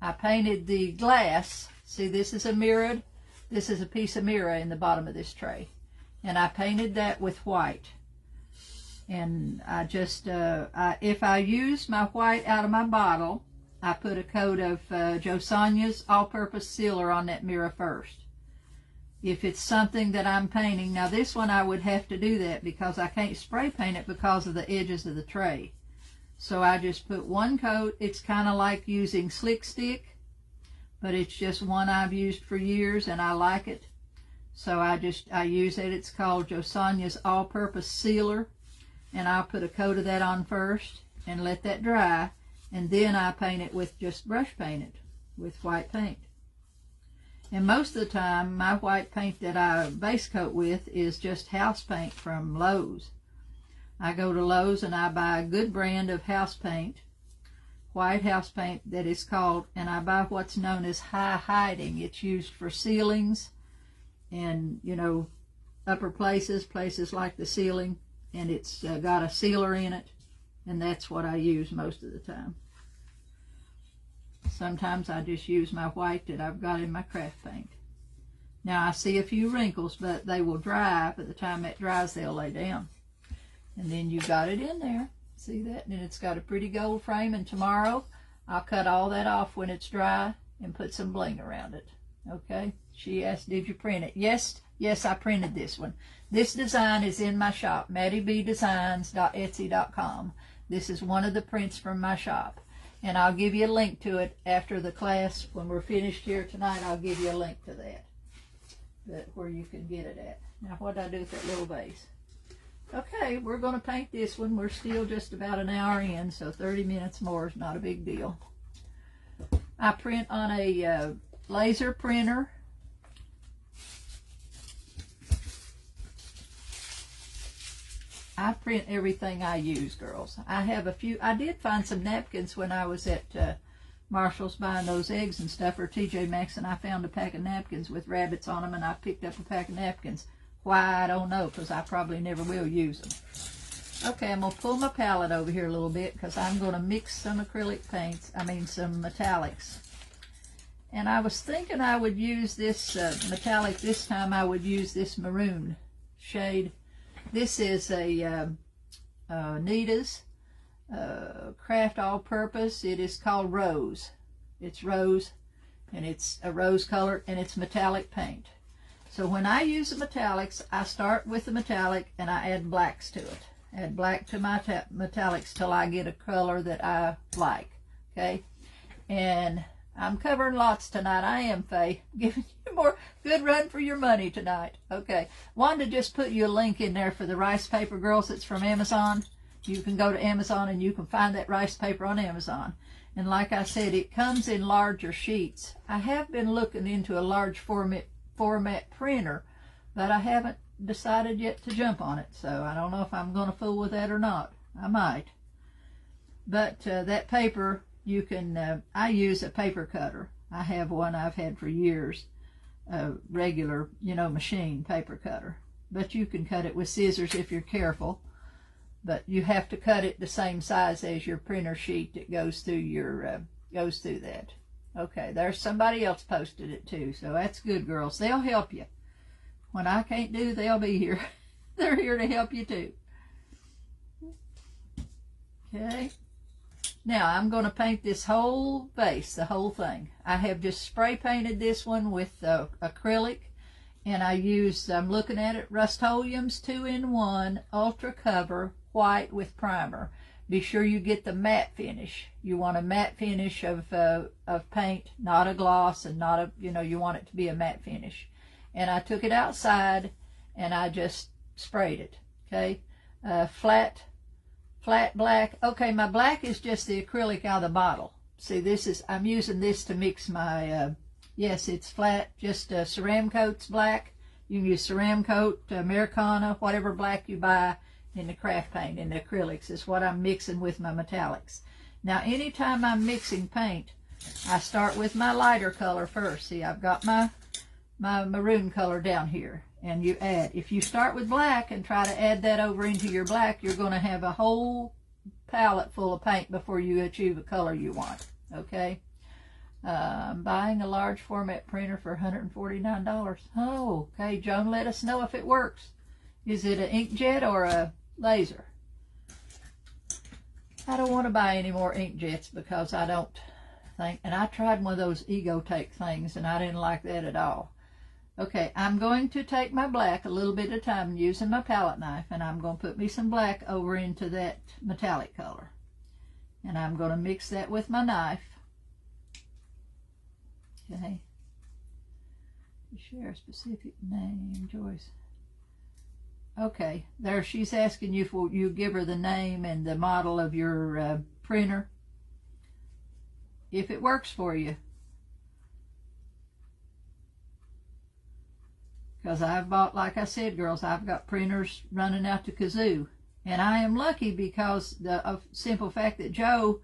I painted the glass. See, this is a mirrored, this is a piece of mirror in the bottom of this tray, and I painted that with white. And I just, if I use my white out of my bottle, I put a coat of Josanya's all-purpose sealer on that mirror first. if it's something that I'm painting. Now this one I would have to do that because I can't spray paint it because of the edges of the tray. So I just put one coat. It's kind of like using Slick Stick, but it's just one I've used for years and I like it. So I use it. It's called Josonia's All-Purpose Sealer, and I'll put a coat of that on first and let that dry, and then I paint it with, just brush paint it with white paint. And most of the time my white paint that I base coat with is just house paint from Lowe's. I go to Lowe's and I buy a good brand of house paint, white house paint that is called, and I buy what's known as high hiding. It's used for ceilings and, you know, upper places like the ceiling, and it's got a sealer in it, and that's what I use most of the time. Sometimes I just use my white that I've got in my craft paint. Now I see a few wrinkles, but they will dry. By the time it dries, they'll lay down. And then you got it in there. See that? And it's got a pretty gold frame, and tomorrow I'll cut all that off when it's dry and put some bling around it. Okay? She asked, did you print it? Yes, I printed this one. This design is in my shop, maddybdesigns.etsy.com. This is one of the prints from my shop. And I'll give you a link to it after the class. When we're finished here tonight, I'll give you a link to that where you can get it at. Now, what did I do with that little vase? Okay, we're going to paint this one. We're still just about an hour in, so 30 minutes more is not a big deal. I print on a laser printer. I print everything I use, girls. I have a few. I did find some napkins when I was at Marshall's buying those eggs and stuff, or TJ Maxx, and I found a pack of napkins with rabbits on them, and I picked up a pack of napkins. Why, I don't know, because I probably never will use them. Okay, I'm going to pull my palette over here a little bit because I'm going to mix some acrylic paints, some metallics. And I was thinking I would use this metallic this time. I would use this maroon shade. This is a Nita's Craft All-Purpose. It is called Rose. It's rose, and it's a rose color, and it's metallic paint. So when I use the metallics, I start with the metallic and I add blacks to it. Add black to my metallics till I get a color that I like. Okay? And I'm covering lots tonight. I am, Faye. Giving you more good run for your money tonight. Okay. Wanted to just put you a link in there for the rice paper, girls. It's from Amazon. You can go to Amazon and you can find that rice paper on Amazon. And like I said, it comes in larger sheets. I have been looking into a large format printer, but I haven't decided yet to jump on it. So I don't know if I'm going to fool with that or not. I might. But that paper, you can, I use a paper cutter. I have one I've had for years, a regular, machine paper cutter. But you can cut it with scissors if you're careful. But you have to cut it the same size as your printer sheet that goes through your, goes through that. Okay, there's somebody else posted it too, so that's good, girls. They'll help you. When I can't do, they'll be here. They're here to help you too. Okay. Now I'm going to paint this whole base, the whole thing. I have just spray painted this one with acrylic, and I used, I'm looking at it, Rust-Oleum's 2-in-1 Ultra Cover White with Primer. Be sure you get the matte finish. You want a matte finish of paint, not a gloss, and not a, you want it to be a matte finish. And I took it outside and I just sprayed it. Okay, flat black. Okay, my black is just the acrylic out of the bottle. See, this is, I'm using this to mix my, yes, it's flat, just Ceramcoat's black. You can use Ceramcoat, Americana, whatever black you buy in the craft paint, in the acrylics, is what I'm mixing with my metallics. Now, anytime I'm mixing paint, I start with my lighter color first. See, I've got my maroon color down here. And you add, if you start with black and try to add that over into your black, you're going to have a whole palette full of paint before you achieve a color you want. Okay? I'm buying a large format printer for $149. Oh, okay. Joan, let us know if it works. Is it an inkjet or a laser? I don't want to buy any more inkjets because I don't think, and I tried one of those ego tape things and I didn't like that at all. Okay, I'm going to take my black a little bit at a time using my palette knife, and I'm going to put me some black over into that metallic color. And I'm going to mix that with my knife. Okay. Share a specific name, Joyce. Okay, there she's asking you for you give her the name and the model of your printer. If it works for you. Because I've bought, like I said, girls, I've got printers running out to kazoo. And I am lucky because the simple fact that Joe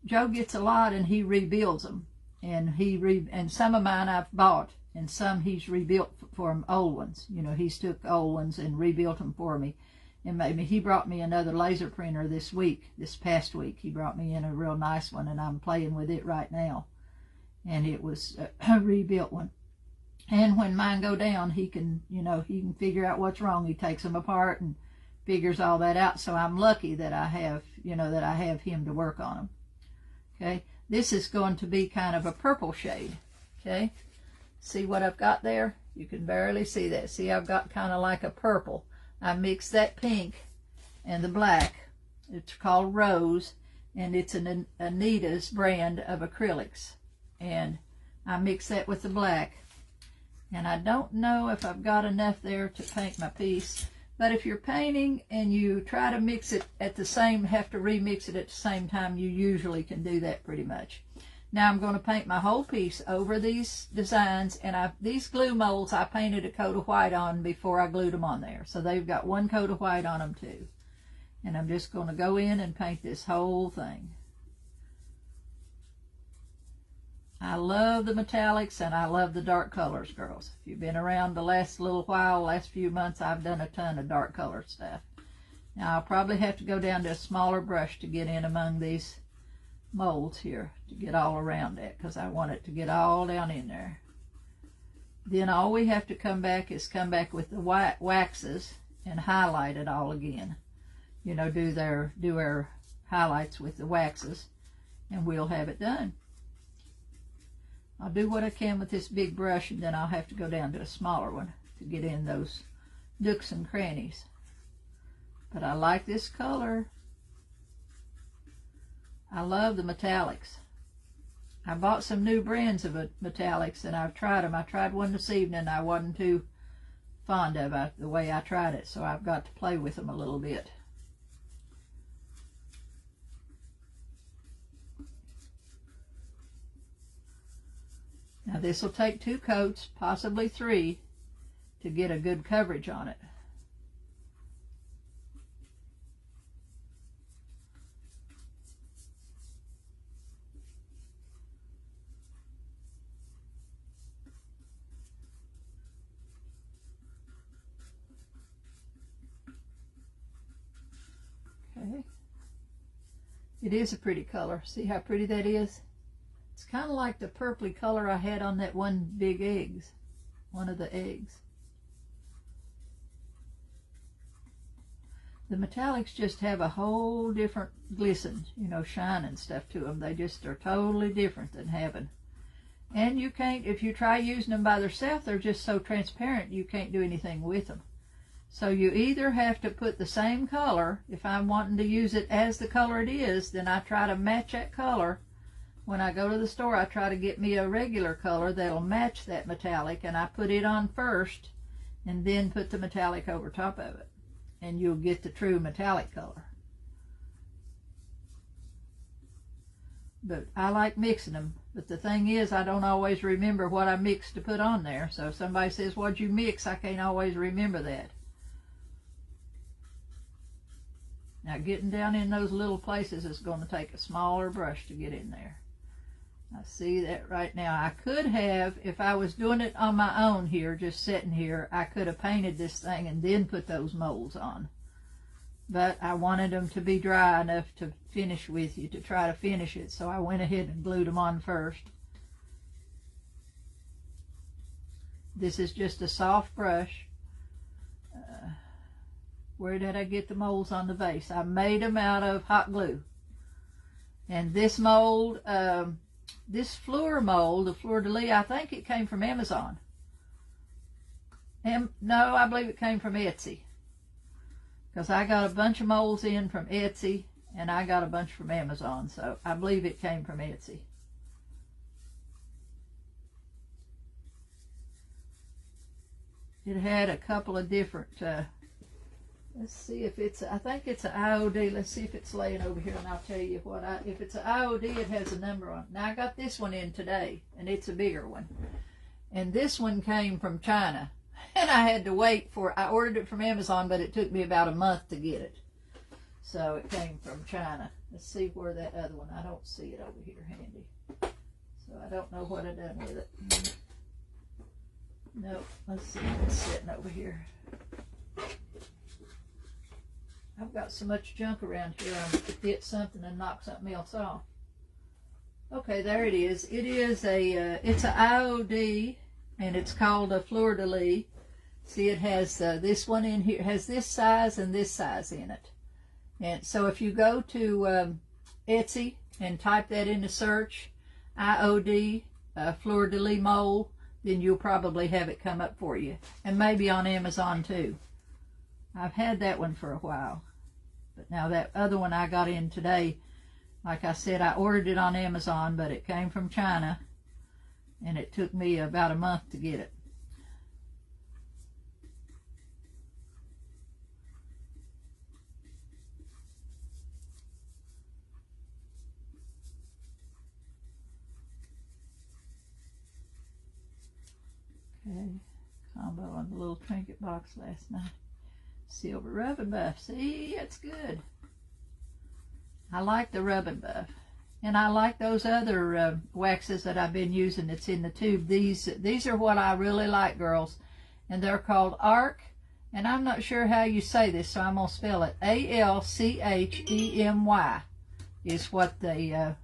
gets a lot and he rebuilds them. And and some of mine I've bought, and some he's rebuilt for him, old ones. You know, he's took old ones and rebuilt them for me. And he brought me another laser printer this past week. He brought me in a real nice one, and I'm playing with it right now. And it was a rebuilt one. And when mine go down, he can figure out what's wrong. He takes them apart and figures all that out. So I'm lucky that I have him to work on them. Okay, this is going to be kind of a purple shade. Okay, see what I've got there? You can barely see that. See, I've got kind of like a purple. I mixed that pink and the black. It's called Rose, and it's an Anita's brand of acrylics. And I mixed that with the black. And I don't know if I've got enough there to paint my piece, but if you're painting and you try to mix it at the same, have to remix it at the same time, you usually can do that pretty much. Now I'm going to paint my whole piece over these designs, and these glue molds I painted a coat of white on before I glued them on there. So they've got one coat of white on them too. And I'm just going to go in and paint this whole thing. I love the metallics and I love the dark colors, girls. If you've been around the last little while, last few months, I've done a ton of dark color stuff. Now I'll probably have to go down to a smaller brush to get in among these molds here, to get all around it, because I want it to get all down in there. Then all we have to come back with the white waxes and highlight it all again. You know, do our highlights with the waxes, and we'll have it done. I'll do what I can with this big brush, and then I'll have to go down to a smaller one to get in those nooks and crannies. But I like this color. I love the metallics. I bought some new brands of metallics, and I've tried them. I tried one this evening. I wasn't too fond of it, the way I tried it, so I've got to play with them a little bit. Now this will take 2 coats, possibly 3, to get a good coverage on it. Okay. It is a pretty color. See how pretty that is? It's kind of like the purpley color I had on that one of the eggs. The metallics just have a whole different glisten, shine and stuff to them. They just are totally different than having. And you can't, if you try using them by themselves, they're just so transparent you can't do anything with them. So you either have to put the same color. If I'm wanting to use it as the color it is, then I try to match that color. When I go to the store, I try to get me a regular color that'll match that metallic, and I put it on first and then put the metallic over top of it, and you'll get the true metallic color. But I like mixing them. But the thing is, I don't always remember what I mixed to put on there. So if somebody says, "What'd you mix?" I can't always remember that. Now getting down in those little places is going to take a smaller brush to get in there. I see that right now. I could have, if I was doing it on my own here, just sitting here, I could have painted this thing and then put those molds on. But I wanted them to be dry enough to finish with you, to try to finish it, so I went ahead and glued them on first. This is just a soft brush. Where did I get the molds on the vase? I made them out of hot glue. And this mold, this Fleur mold, the Fleur de Lis, I think it came from Amazon. No, I believe it came from Etsy. Because I got a bunch of molds in from Etsy, and I got a bunch from Amazon. So I believe it came from Etsy. It had a couple of different, let's see if it's, I think it's an IOD. Let's see if it's laying over here, and I'll tell you what. If it's an IOD, it has a number on it. Now, I got this one in today, and it's a bigger one. And this one came from China. And I had to wait I ordered it from Amazon, but it took me about a month to get it. So it came from China. Let's see where that other one, I don't see it over here handy. So I don't know what I done with it. Nope, let's see what's sitting over here. I've got so much junk around here, I'm going to hit something and knock something else off. Okay, there it is. It is it's an IOD, and it's called a fleur de lis. See, it has this one in here, has this size and this size in it. And so if you go to Etsy and type that into search, IOD, fleur de lis mold, then you'll probably have it come up for you. And maybe on Amazon too. I've had that one for a while. But now that other one I got in today, like I said, I ordered it on Amazon, but it came from China. And it took me about a month to get it. Okay, combo on the little trinket box last night. Silver rub and buff. See, it's good. I like the rub and buff. And I like those other waxes that I've been using that's in the tube. These are what I really like, girls. And they're called ARC. And I'm not sure how you say this, so I'm going to spell it. ALCHEMY is what the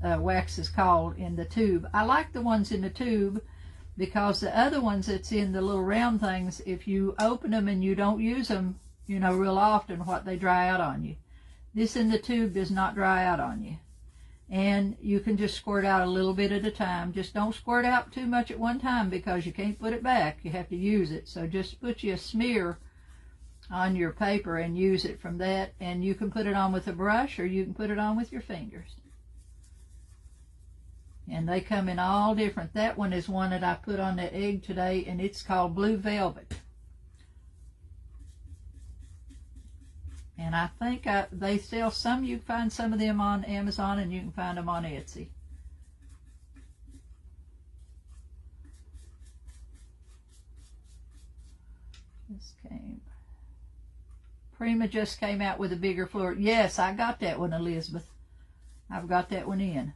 wax is called in the tube. I like the ones in the tube because the other ones that's in the little round things, if you open them and you don't use them, you know, real often, what they dry out on you. This in the tube does not dry out on you. And you can just squirt out a little bit at a time. Just don't squirt out too much at one time because you can't put it back. You have to use it. So just put you a smear on your paper and use it from that. And you can put it on with a brush or you can put it on with your fingers. And they come in all different. That one is one that I put on that egg today, and it's called Blue Velvet. And I think they sell some. You can find some of them on Amazon, and you can find them on Etsy. This came. Prima just came out with a bigger floor. Yes, I got that one, Elizabeth. I've got that one in.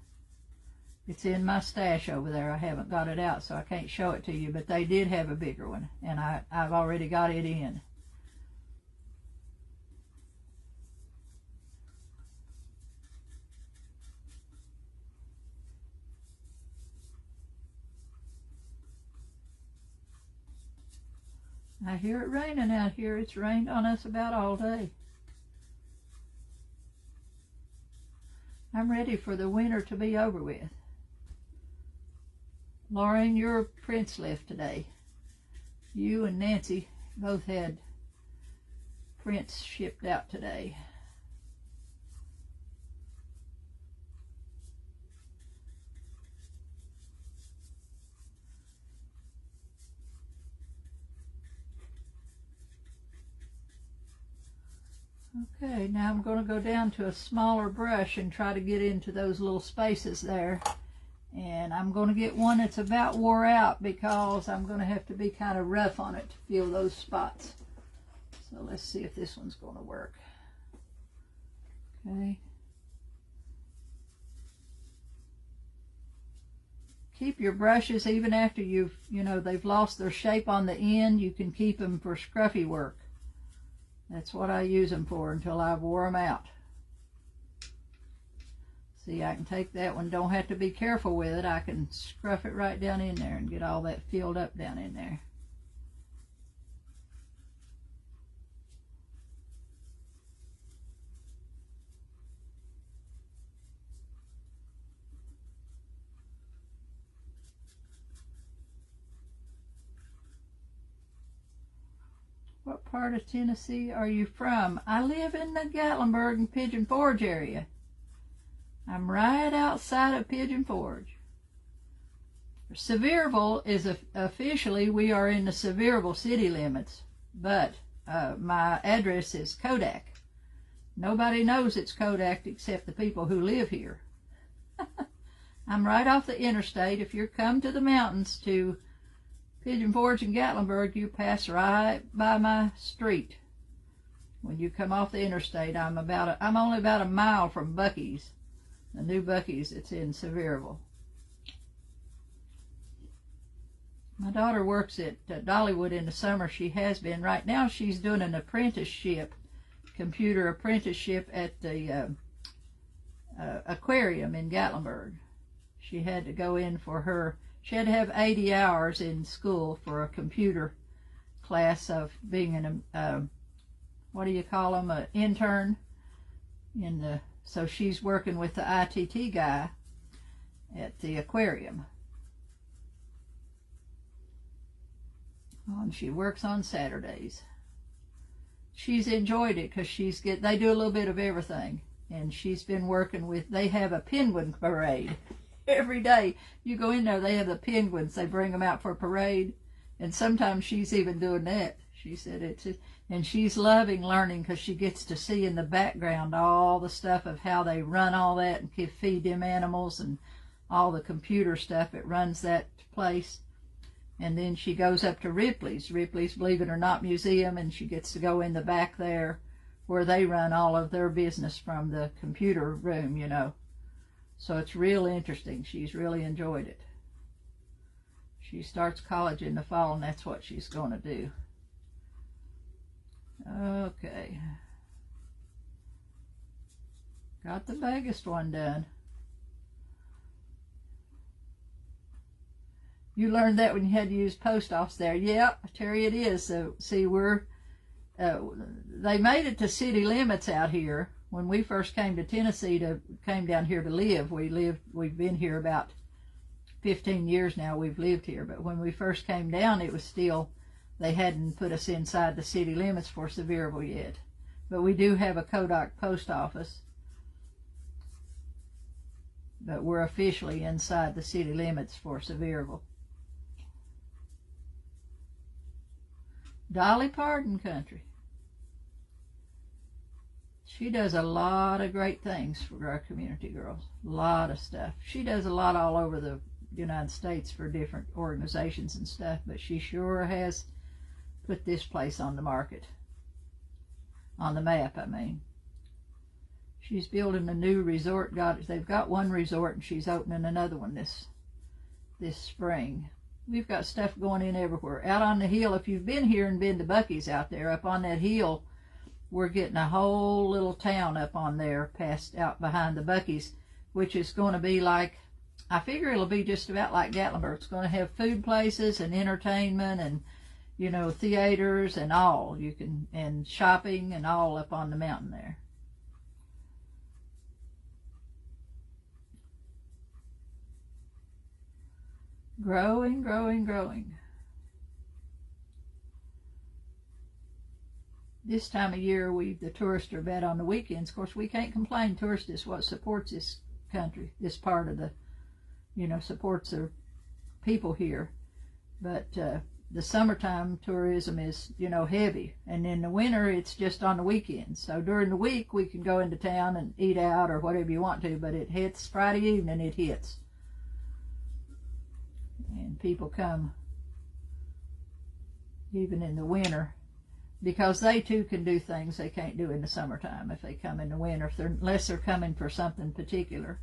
It's in my stash over there. I haven't got it out, so I can't show it to you. But they did have a bigger one, and I've already got it in. I hear it raining out here. It's rained on us about all day. I'm ready for the winter to be over with. Lauren, your prints left today. You and Nancy both had prints shipped out today. Okay, now I'm going to go down to a smaller brush and try to get into those little spaces there. And I'm going to get one that's about wore out because I'm going to have to be kind of rough on it to fill those spots. So let's see if this one's going to work. Okay. Keep your brushes even after they've lost their shape on the end. You can keep them for scruffy work. That's what I use them for until I've wore them out. See, I can take that one. Don't have to be careful with it. I can scruff it right down in there and get all that filled up down in there. part of Tennessee are you from? I live in the Gatlinburg and Pigeon Forge area. I'm right outside of Pigeon Forge. Sevierville is officially, we are in the Sevierville city limits, but my address is Kodak. Nobody knows it's Kodak except the people who live here. I'm right off the interstate. If you come to the mountains to Pigeon Forge and Gatlinburg, you pass right by my street. When you come off the interstate, I'm only about a mile from Buc-ee's, the new Buc-ee's that's in Sevierville. My daughter works at Dollywood in the summer. She has been. Right now she's doing an apprenticeship, computer apprenticeship at the aquarium in Gatlinburg. She had to go in for her, she had to have 80 hours in school for a computer class of being an, what do you call them, an intern. So she's working with the ITT guy at the aquarium. And she works on Saturdays. She's enjoyed it because they do a little bit of everything. And she's been working with, they have a penguin parade. Every day you go in there, they have the penguins. They bring them out for a parade. And sometimes she's even doing that. She said and she's loving learning because she gets to see in the background all the stuff of how they run all that and feed them animals and all the computer stuff that runs that place. And then she goes up to Ripley's, Believe It or Not Museum, and she gets to go in the back there where they run all of their business from the computer room, you know. So it's real interesting. She's really enjoyed it. She starts college in the fall, and that's what she's going to do. Okay. Got the biggest one done. You learned that when you had to use post office there. Yeah, I tell you it is. So, see, they made it to city limits out here. When we first came to Tennessee, came down here to live, we've been here about 15 years now we've lived here. But when we first came down, it was still, they hadn't put us inside the city limits for Sevierville yet. But we do have a Kodak post office. But we're officially inside the city limits for Sevierville. Dolly Parton country. She does a lot of great things for our community, girls. A lot of stuff. She does a lot all over the United States for different organizations and stuff, but she sure has put this place on the market. On the map, I mean. She's building a new resort. They've got one resort, and she's opening another one this spring. We've got stuff going in everywhere. Out on the hill, if you've been here and been to Buc-ee's out there, up on that hill, we're getting a whole little town up on there, out behind the Buc-ee's, which is going to be like, I figure it'll be just about like Gatlinburg. It's going to have food places and entertainment and, you know, theaters and all. And shopping and all up on the mountain there. Growing, growing, growing. This time of year, the tourists are bad on the weekends. Of course, we can't complain. Tourists is what supports this country, this part of the, supports the people here. But the summertime tourism is, heavy. And in the winter, it's just on the weekends. So during the week, we can go into town and eat out or whatever you want to, but it hits Friday evening, it hits. And people come even in the winter because they too can do things they can't do in the summertime if they come in the winter, unless they're coming for something particular.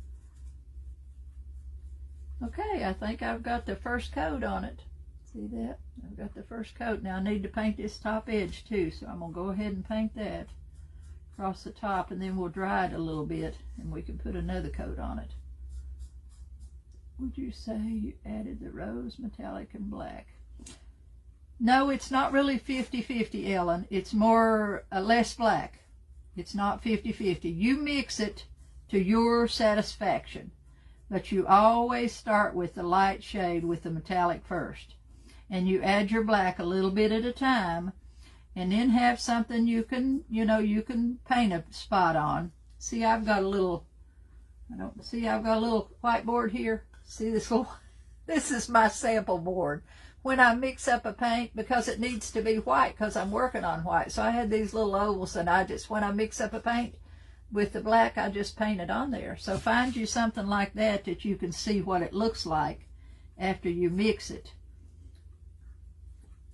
Okay, I think I've got the first coat on it. See that? I've got the first coat. Now I need to paint this top edge too, so I'm going to go ahead and paint that across the top, and then we'll dry it a little bit and we can put another coat on it. Would you say you added the rose, metallic, and black? No, it's not really 50-50, Ellen. It's more less black. It's not 50-50. You mix it to your satisfaction, but you always start with the light shade with the metallic first. And you add your black a little bit at a time, and then have something you can, you can paint a spot on. See, I've got a little, I've got a little whiteboard here. See this little, this is my sample board. When I mix up a paint, because it needs to be white, because I'm working on white, so I had these little ovals, and when I mix up a paint with the black, I just paint it on there. So find you something like that that you can see what it looks like after you mix it.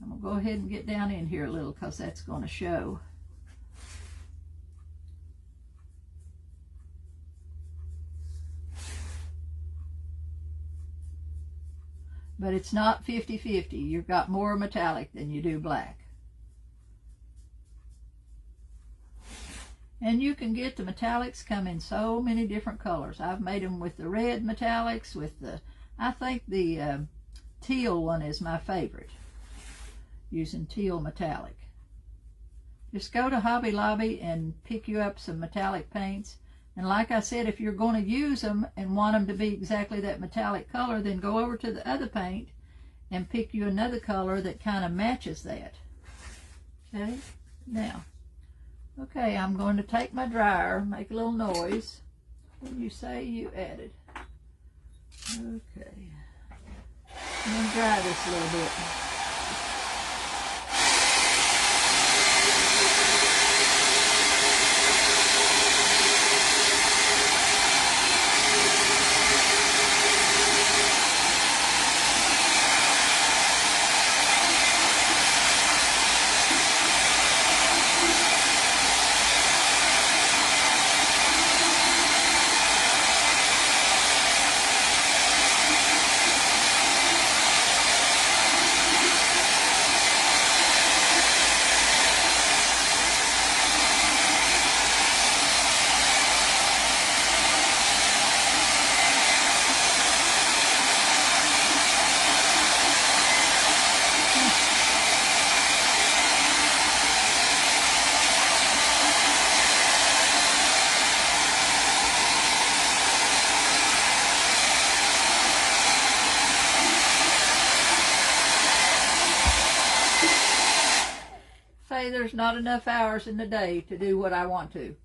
I'm going to go ahead and get down in here a little, because that's going to show. But it's not 50-50. You've got more metallic than you do black. And you can get the metallics come in so many different colors. I've made them with the red metallics, with the, I think the teal one is my favorite, using teal metallic. Just go to Hobby Lobby and pick you up some metallic paints. And like I said, if you're going to use them and want them to be exactly that metallic color, then go over to the other paint and pick you another color that kind of matches that. Okay, now, okay, I'm going to take my dryer, make a little noise when you say you added. Okay, I'm going to dry this a little bit. There's not enough hours in the day to do what I want to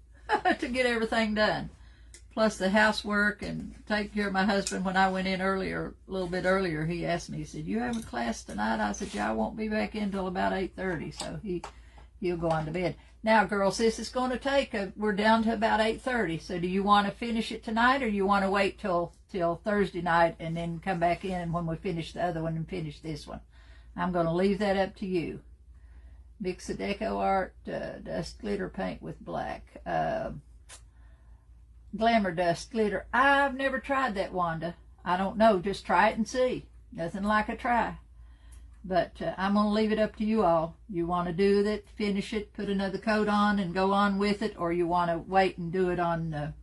get everything done, plus the housework and take care of my husband. When I went in earlier, a little bit earlier, he asked me, he said, "You have a class tonight?" I said, "Yeah, I won't be back in until about 8:30, so he'll go on to bed. Now girls, this is going to take we're down to about 8:30, so do you want to finish it tonight, or you want to wait till Thursday night and then come back in, and when we finish the other one and finish this one? I'm going to leave that up to you. Mix the Deco Art Dust Glitter Paint with black. Glamour Dust Glitter. I've never tried that, Wanda. I don't know. Just try it and see. Nothing like a try. But I'm going to leave it up to you all. You want to do it, finish it, put another coat on and go on with it, or you want to wait and do it on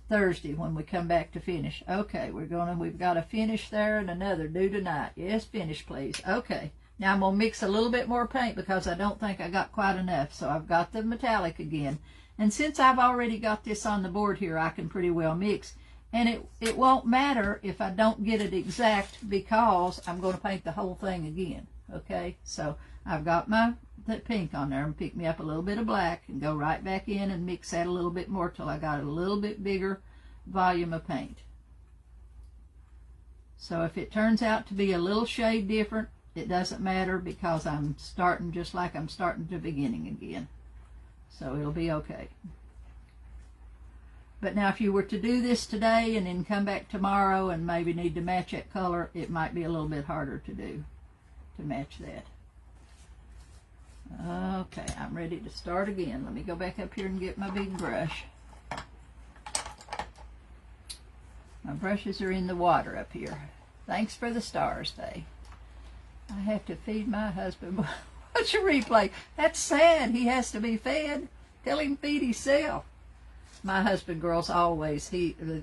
Thursday when we come back to finish. Okay, we've got a finish there and another due tonight. Yes, finish please. Okay. Now I'm going to mix a little bit more paint because I don't think I got quite enough. So I've got the metallic again. And since I've already got this on the board here, I can pretty well mix. And it won't matter if I don't get it exact, because I'm going to paint the whole thing again. Okay, so I've got the pink on there, and pick me up a little bit of black and go right back in and mix that a little bit more till I got a little bit bigger volume of paint. So if it turns out to be a little shade different, it doesn't matter, because I'm starting just like I'm starting at the beginning again. So it'll be okay. But now if you were to do this today and then come back tomorrow and maybe need to match that color, it might be a little bit harder to do, to match that. Okay, I'm ready to start again. Let me go back up here and get my big brush. My brushes are in the water up here. Thanks for the stars, Faye. I have to feed my husband. What's your replay? That's sad. He has to be fed. Tell him feed himself. My husband, girls, always,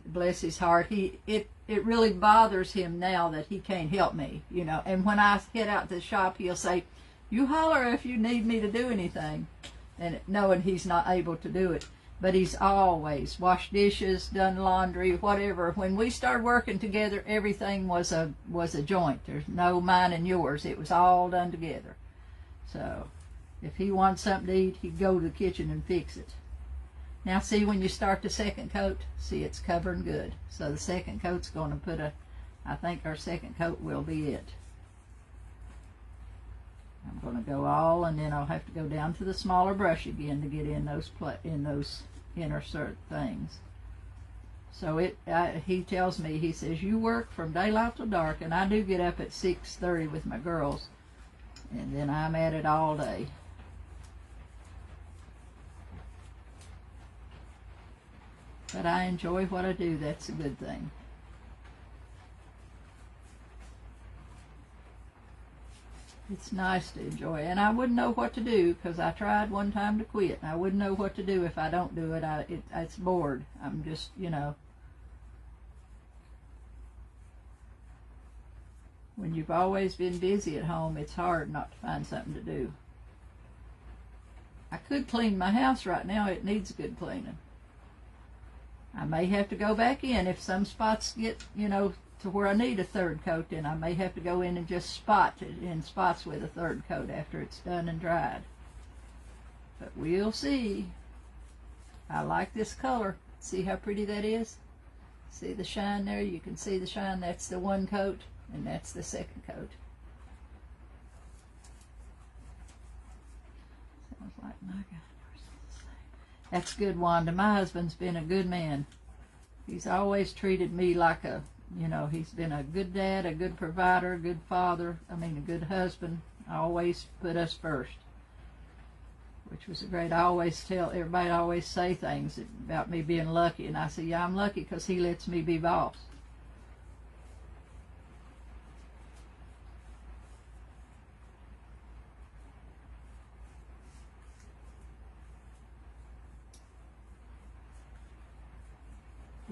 bless his heart, it really bothers him now that he can't help me, you know. And when I head out to the shop, he'll say, "You holler if you need me to do anything," and knowing he's not able to do it. But he's always washed dishes, done laundry, whatever. When we started working together, everything was a joint. There's no mine and yours. It was all done together. So if he wants something to eat, he'd go to the kitchen and fix it. Now see, when you start the second coat, see, it's covering good. So the second coat's going to put I think our second coat will be it. I'm going to go all, and then I'll have to go down to the smaller brush again to get in those inner things. So he tells me, he says, you work from daylight till dark, and I do get up at 6:30 with my girls, and then I'm at it all day. But I enjoy what I do. That's a good thing. It's nice to enjoy, and I wouldn't know what to do, because I tried one time to quit. I wouldn't know what to do if I don't do it. It's bored. I'm just, when you've always been busy at home, it's hard not to find something to do. I could clean my house right now. It needs good cleaning. I may have to go back in if some spots get, to where I need a third coat, then I may have to go in and just spot it in spots with a third coat after it's done and dried. But we'll see. I like this color. See how pretty that is? See the shine there? You can see the shine. That's the one coat, and that's the second coat. Sounds like my guy. That's good, Wanda. My husband's been a good man. He's always treated me like he's been a good dad, a good provider, a good father, a good husband. Always put us first, which was great. I always tell everybody, I always say things about me being lucky, and I say, yeah, I'm lucky because he lets me be boss.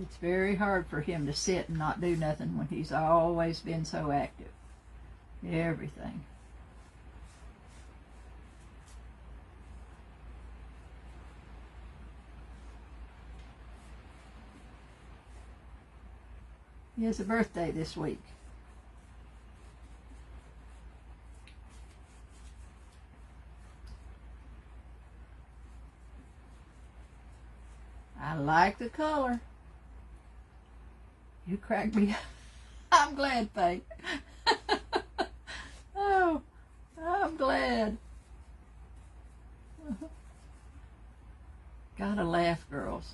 It's very hard for him to sit and not do nothing when he's always been so active. Everything. He has a birthday this week. I like the color. You cracked me up. I'm glad, Faye. Oh, I'm glad. Gotta laugh, girls.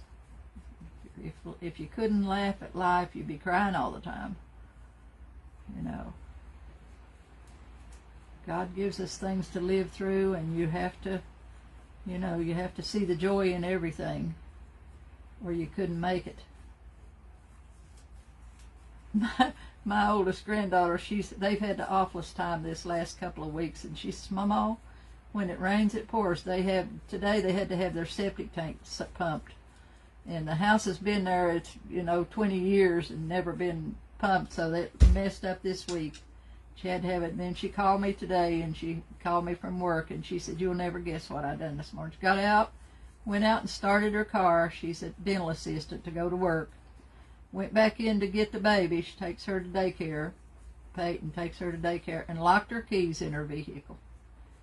If you couldn't laugh at life, you'd be crying all the time. God gives us things to live through, and you have to see the joy in everything, or you couldn't make it. My oldest granddaughter, they've had the awfulest time this last couple of weeks, and she says, Mama, when it rains it pours. Today they had to have their septic tank pumped, and the house has been there, it's 20 years and never been pumped, so that messed up this week. She had to have it, and then she called me today, and she called me from work, and she said, you'll never guess what I done this morning. She got out, went out and started her car. She's a dental assistant, to go to work. Went back in to get the baby. She takes her to daycare. Peyton takes her to daycare, and locked her keys in her vehicle.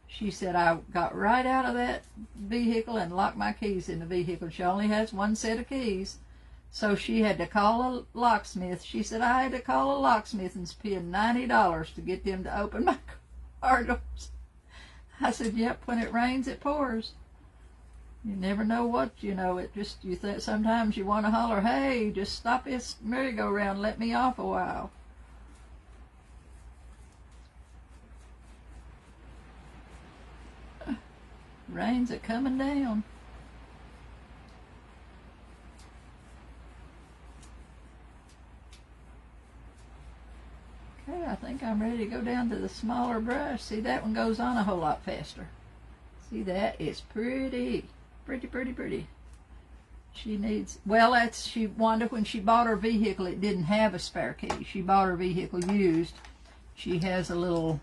She said, I got right out of that vehicle and locked my keys in the vehicle. She only has one set of keys, so she had to call a locksmith. She said, I had to call a locksmith and spend $90 to get them to open my car doors. I said, yep, when it rains, it pours. You never know what, it just, you think sometimes you want to holler, hey, just stop this merry-go-round, let me off a while. Rain's a coming down. Okay, I think I'm ready to go down to the smaller brush. See, that one goes on a whole lot faster. See that? It's pretty. Pretty. She needs, Wanda, when she bought her vehicle, it didn't have a spare key. She bought her vehicle used. She has a little,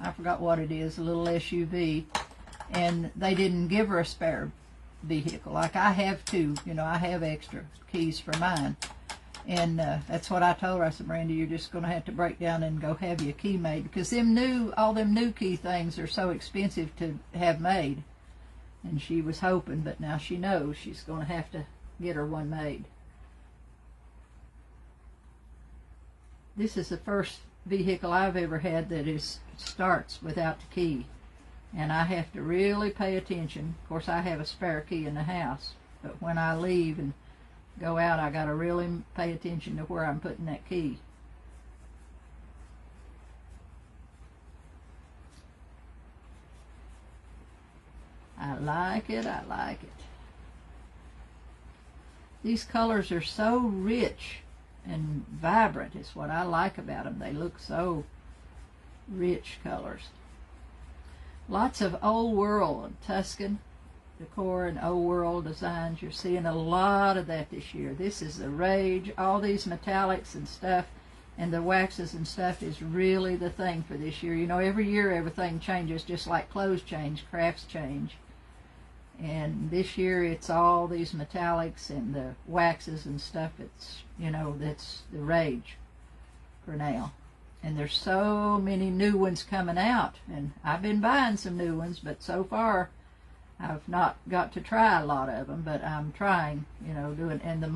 I forgot what it is, a little SUV, and they didn't give her a spare vehicle. Like I have two, I have extra keys for mine. And that's what I told her. I said, Miranda, you're just going to have to break down and go have you a key made, because all them new key things are so expensive to have made. And she was hoping, but now she knows she's going to have to get her one made. This is the first vehicle I've ever had that starts without the key, and I have to really pay attention. Of course, I have a spare key in the house, but when I leave and go out, I got to really pay attention to where I'm putting that key. I like it, I like it. These colors are so rich and vibrant. It's what I like about them. They look so rich colors. Lots of old world Tuscan decor and old world designs. You're seeing a lot of that this year. This is the rage. All these metallics and stuff and the waxes and stuff is really the thing for this year. You know, every year everything changes, just like clothes change, crafts change. And this year it's all these metallics and the waxes and stuff. It's, you know, that's the rage for now. And there's so many new ones coming out. And I've been buying some new ones, but so far I've not got to try a lot of them. But I'm trying, you know, doing. And the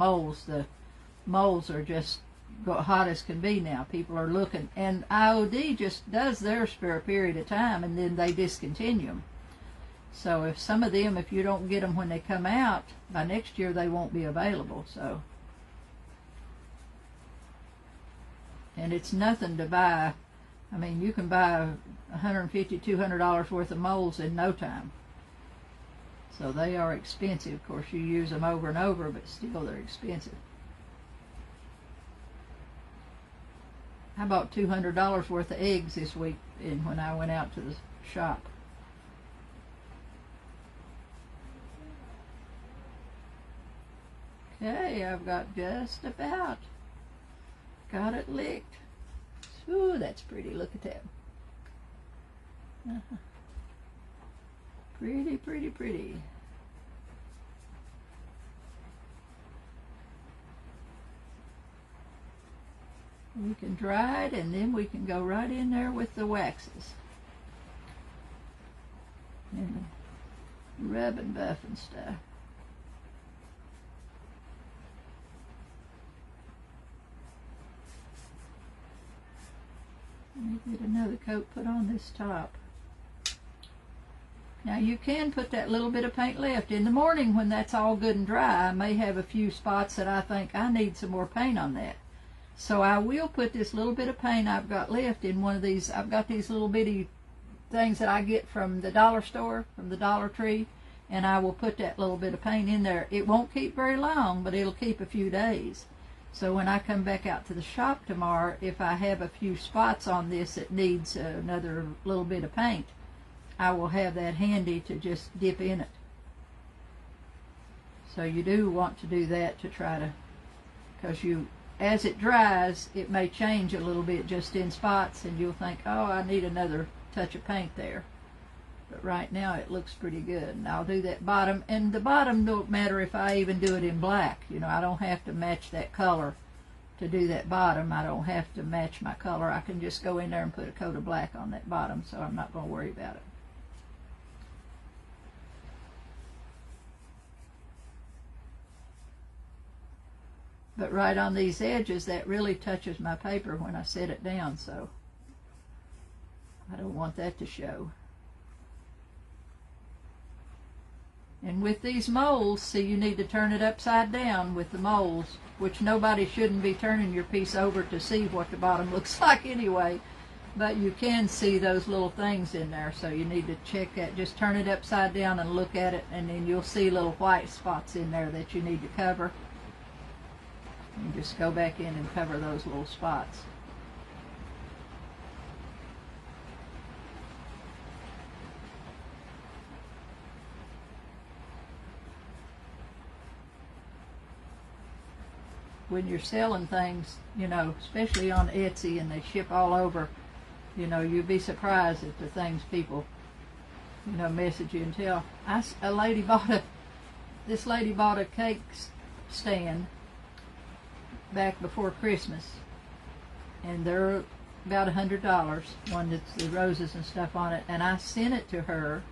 molds are just hot as can be now. People are looking. And IOD just does theirs for a period of time, and then they discontinue them. So if some of them, if you don't get them when they come out, by next year they won't be available. So, and it's nothing to buy. I mean, you can buy $150, $200 worth of molds in no time. So they are expensive. Of course, you use them over and over, but still they're expensive. I bought $200 worth of eggs this week when I went out to the shop. Okay, I've got just about got it licked. Ooh, that's pretty. Look at that. Pretty, pretty, pretty. We can dry it, and then we can go right in there with the waxes. And rub and buff and stuff. Let me get another coat put on this top. Now you can put that little bit of paint left. In the morning when that's all good and dry, I may have a few spots that I think I need some more paint on that. So I will put this little bit of paint I've got left in one of these. I've got these little bitty things that I get from the dollar store, from the Dollar Tree, and I will put that little bit of paint in there. It won't keep very long, but it'll keep a few days. So when I come back out to the shop tomorrow, if I have a few spots on this that needs another little bit of paint, I will have that handy to just dip in it. So you do want to do that to try to, because as it dries, it may change a little bit just in spots, and you'll think, oh, I need another touch of paint there. But right now it looks pretty good. And I'll do that bottom, and the bottom don't matter if I even do it in black. You know, I don't have to match that color to do that bottom. I don't have to match my color. I can just go in there and put a coat of black on that bottom, so I'm not going to worry about it. But right on these edges, that really touches my paper when I set it down, so I don't want that to show. And with these molds, see, you need to turn it upside down with the molds, which nobody shouldn't be turning your piece over to see what the bottom looks like anyway. But you can see those little things in there, so you need to check that. Just turn it upside down and look at it, and then you'll see little white spots in there that you need to cover. And just go back in and cover those little spots. When you're selling things, you know, especially on Etsy and they ship all over, you know, you'd be surprised at the things people, you know, message you and tell. This lady bought a cake stand back before Christmas, and they're about $100, one that's the roses and stuff on it, and I sent it to her,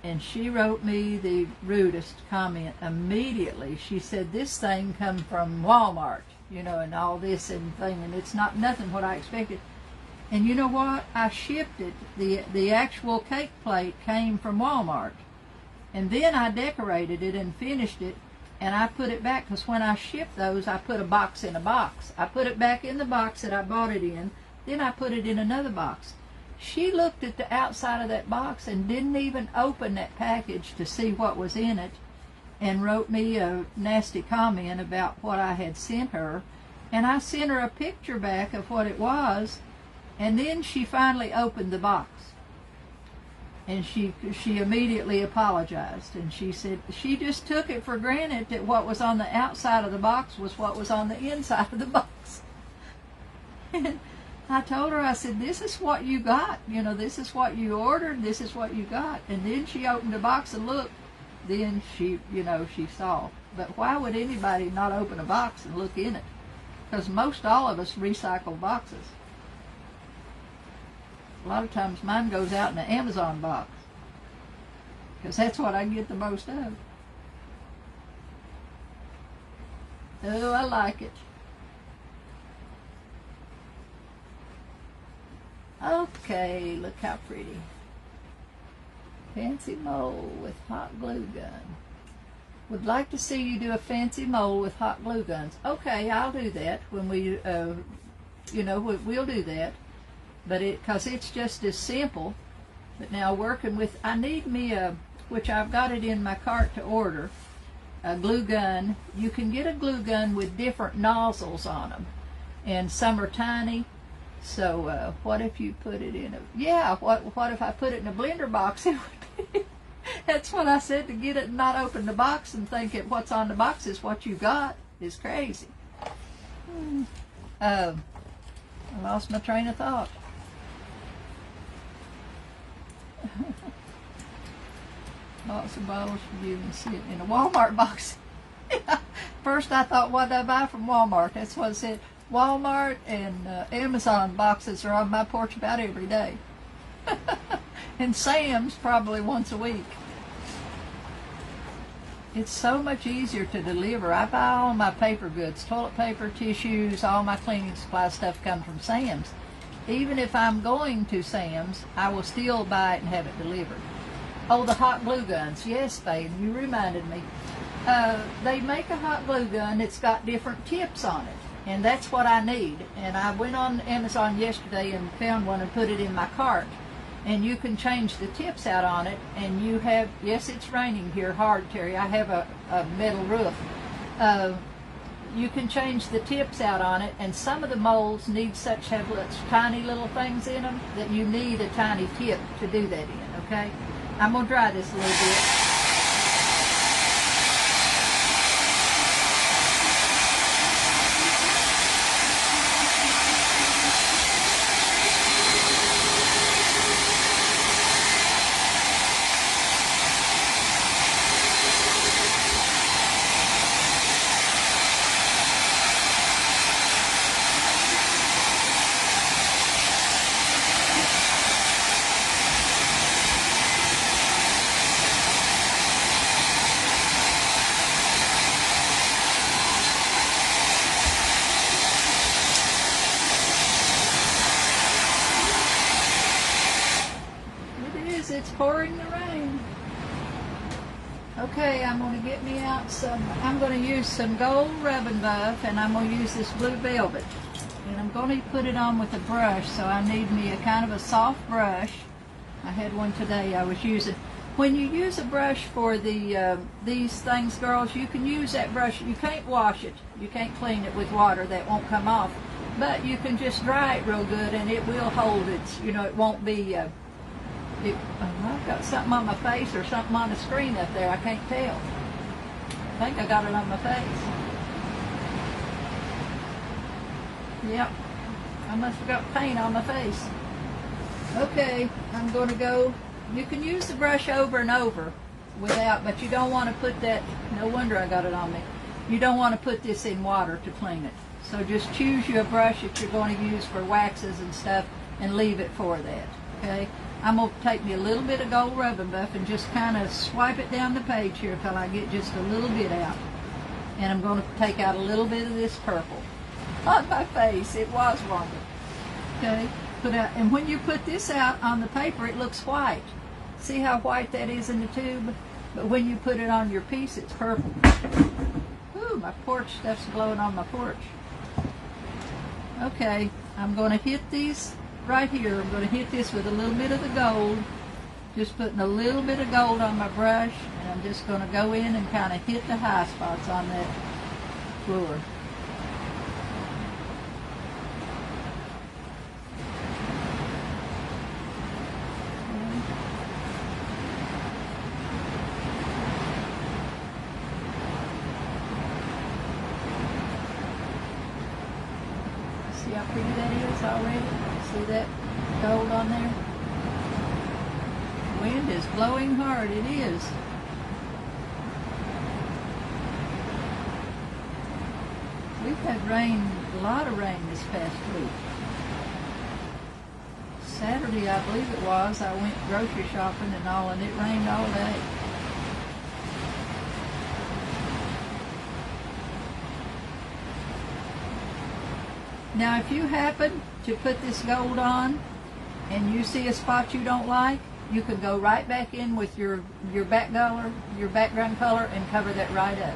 and she wrote me the rudest comment immediately. She said, this thing come from Walmart, you know, and all this and thing, and it's not nothing what I expected. And you know what? I shipped it. The actual cake plate came from Walmart. And then I decorated it and finished it, and I put it back, because when I shipped those, I put a box in a box. I put it back in the box that I bought it in, then I put it in another box. She looked at the outside of that box and didn't even open that package to see what was in it, and wrote me a nasty comment about what I had sent her. And I sent her a picture back of what it was, and then she finally opened the box. And she immediately apologized, and she said she just took it for granted that what was on the outside of the box was what was on the inside of the box. And I told her, I said, this is what you got, you know, this is what you ordered, this is what you got. And then she opened the box and looked, then she, you know, she saw. But why would anybody not open a box and look in it? Because most all of us recycle boxes. A lot of times mine goes out in the Amazon box, because that's what I get the most of. Oh, I like it. Okay, look how pretty. Fancy mole with hot glue gun. Would like to see you do a fancy mole with hot glue guns. Okay, I'll do that when we, you know, we'll do that. But because it's just as simple. But now working with, I need me a, which I've got it in my cart to order, a glue gun. You can get a glue gun with different nozzles on them, and some are tiny. So what if you put it in a, yeah, what if I put it in a blender box? It would be, that's what I said, to get it and not open the box and think that what's on the box is what you got is crazy. I lost my train of thought. Lots of bottles for you and sit in a Walmart box. First I thought, what did I buy from Walmart? That's what it said. Walmart and Amazon boxes are on my porch about every day. And Sam's probably once a week. It's so much easier to deliver. I buy all my paper goods, toilet paper, tissues, all my cleaning supply stuff come from Sam's. Even if I'm going to Sam's, I will still buy it and have it delivered. Oh, the hot glue guns. Yes, babe, you reminded me. They make a hot glue gun. It's got different tips on it, and that's what I need. And I went on Amazon yesterday and found one and put it in my cart. And you can change the tips out on it, and you have, yes, it's raining here hard, Terry. I have a metal roof. You can change the tips out on it, and some of the molds need such tiny little things in them that you need a tiny tip to do that in, okay? I'm going to dry this a little bit. It's pouring the rain. Okay, I'm going to get me out some, I'm going to use some gold rubbing buff, and I'm going to use this blue velvet. And I'm going to put it on with a brush, so I need me a kind of a soft brush. I had one today I was using. When you use a brush for the these things, girls, you can use that brush. You can't wash it. You can't clean it with water. That won't come off. But you can just dry it real good, and it will hold it. You know, it won't be... I've got something on my face or something on the screen up there. I can't tell. I think I got it on my face. Yep. I must have got paint on my face. Okay, I'm going to go. You can use the brush over and over without, but you don't want to put that, no wonder I got it on me. You don't want to put this in water to clean it. So just choose you a brush that you're going to use for waxes and stuff and leave it for that, okay? I'm going to take me a little bit of gold rubbing buff and just kind of swipe it down the page here until I get just a little bit out. And I'm going to take out a little bit of this purple on my face. It was warmer, okay? Put out, and when you put this out on the paper, it looks white. See how white that is in the tube? But when you put it on your piece, it's purple. Ooh, my porch stuff's blowing on my porch. Okay, I'm going to hit these right here. I'm going to hit this with a little bit of the gold. Just putting a little bit of gold on my brush, and I'm just going to go in and kind of hit the high spots on that floor. See how pretty that is already? See that gold on there? The wind is blowing hard, it is. We've had rain, a lot of rain this past week. Saturday, I believe it was, I went grocery shopping and all, and it rained all day. Now, if you happen to put this gold on and you see a spot you don't like, you can go right back in with your background color and cover that right up.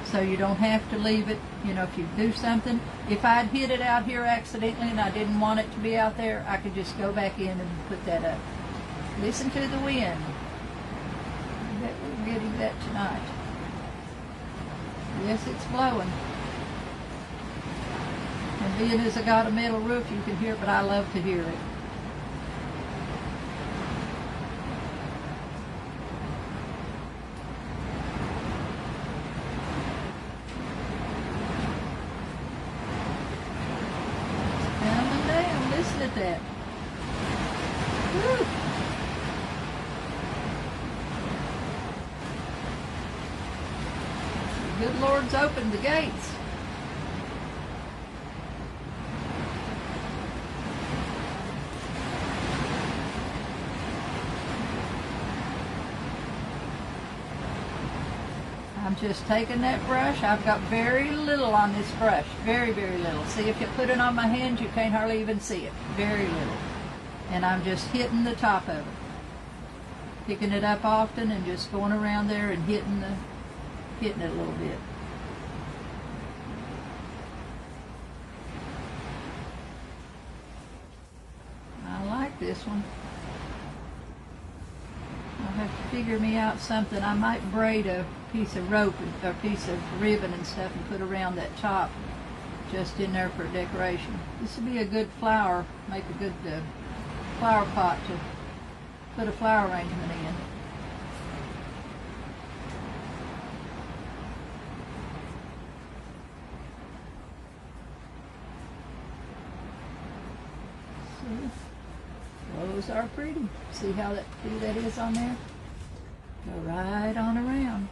So you don't have to leave it, you know, if you do something. If I'd hit it out here accidentally and I didn't want it to be out there, I could just go back in and put that up. Listen to the wind. I bet we're getting that tonight. Yes, it's blowing. And being as I got a metal roof, you can hear it, but I love to hear it. Coming down, listen at that. Woo. The good Lord's opened the gates. I'm just taking that brush. I've got very little on this brush. Very, very little. See, if you put it on my hand, you can't hardly even see it. Very little. And I'm just hitting the top of it. Picking it up often and just going around there and hitting it a little bit. I like this one. I'll have to figure me out something. I might braid a piece of rope or a piece of ribbon and stuff and put around that top just in there for decoration. This would be a good flower, make a good flower pot to put a flower arrangement in. See? Those are pretty. See how pretty that is on there? Go right on around.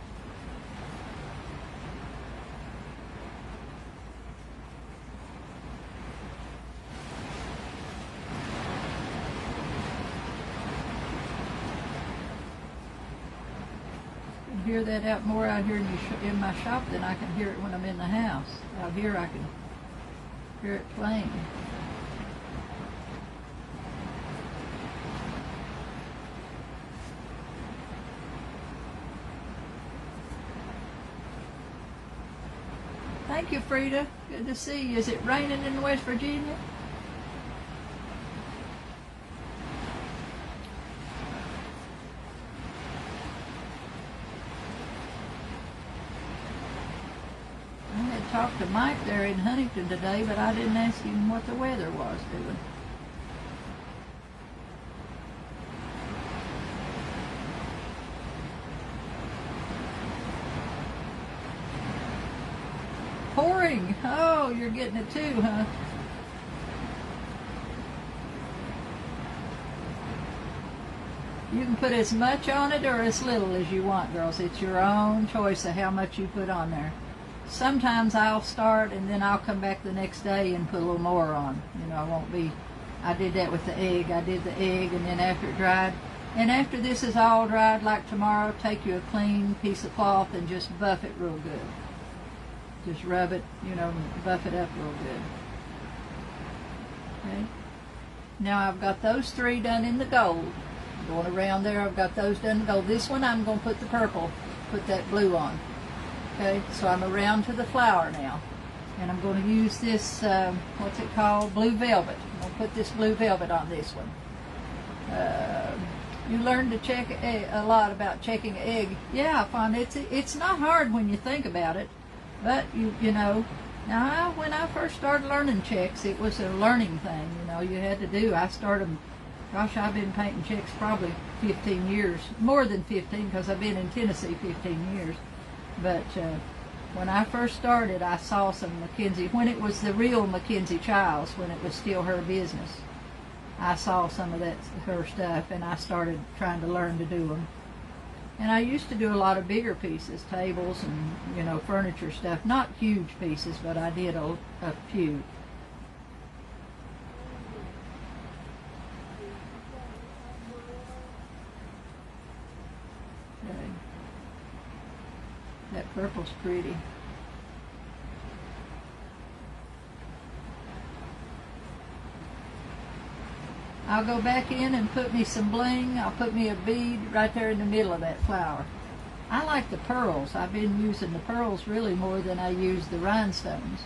I can hear that out more out here in my shop than I can hear it when I'm in the house. Out here I can hear it playing. Thank you, Frida. Good to see you. Is it raining in West Virginia? I had talked to Mike there in Huntington today, but I didn't ask him what the weather was doing. Pouring. Oh, you're getting it too, huh? You can put as much on it or as little as you want, girls. It's your own choice of how much you put on there. Sometimes I'll start and then I'll come back the next day and put a little more on. You know, I won't be, I did that with the egg. I did the egg and then after it dried. And after this is all dried, like tomorrow, take you a clean piece of cloth and just buff it real good. Just rub it, you know, buff it up real good. Okay. Now I've got those three done in the gold. Going around there, I've got those done in gold. This one I'm going to put the purple, put that blue on. Okay, so I'm around to the flower now. And I'm going to use this, what's it called? Blue velvet. I'm going to put this blue velvet on this one. You learn to check a lot about checking an egg. Yeah, I find it's not hard when you think about it. But, you know, now when I first started learning checks, it was a learning thing, you know, you had to do. I started, gosh, I've been painting checks probably 15 years, more than 15 because I've been in Tennessee 15 years. But when I first started, I saw some Mackenzie, when it was the real Mackenzie Childs, when it was still her business. I saw some of that, her stuff, and I started trying to learn to do them. And I used to do a lot of bigger pieces, tables and, you know, furniture stuff. Not huge pieces, but I did a few. Okay. That purple's pretty. I'll go back in and put me some bling. I'll put me a bead right there in the middle of that flower. I like the pearls. I've been using the pearls really more than I use the rhinestones.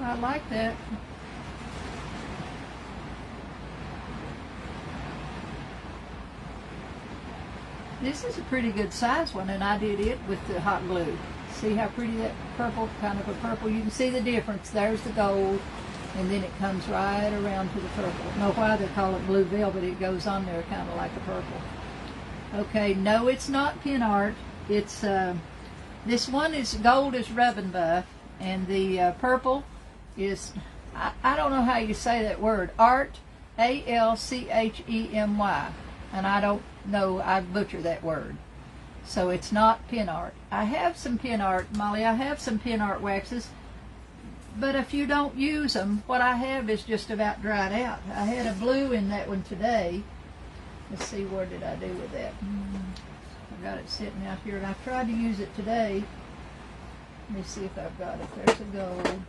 I like that. This is a pretty good size one, and I did it with the hot glue. See how pretty that purple, kind of a purple, you can see the difference. There's the gold, and then it comes right around to the purple. I don't know why they call it blue velvet. It goes on there kind of like a purple. Okay, no, it's not pin art. It's, this one is gold is rub and buff, and the purple is, I don't know how you say that word, art, A-L-C-H-E-M-Y, and I don't know, I butcher that word. So it's not pin art. I have some pin art, Molly, I have some pin art waxes, but if you don't use them, what I have is just about dried out. I had a blue in that one today. Let's see, what did I do with that? I got it sitting out here, and I tried to use it today. Let me see if I've got it. There's a gold.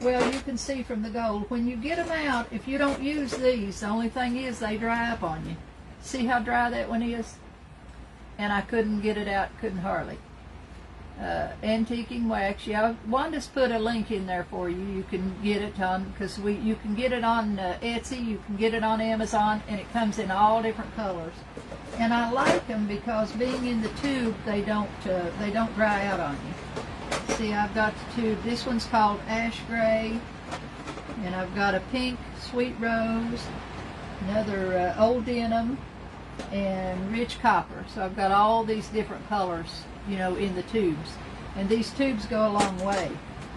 Well, you can see from the gold, when you get them out, if you don't use these, the only thing is they dry up on you. See how dry that one is? And I couldn't get it out, couldn't hardly. Antiquing wax. Yeah, Wanda's put a link in there for you. You can get it on, because you can get it on Etsy, you can get it on Amazon, and it comes in all different colors. And I like them because being in the tube, they don't dry out on you. See, I've got the tube. This one's called Ash Gray, and I've got a pink Sweet Rose, another Old Denim, and Rich Copper. So I've got all these different colors, you know, in the tubes. And these tubes go a long way.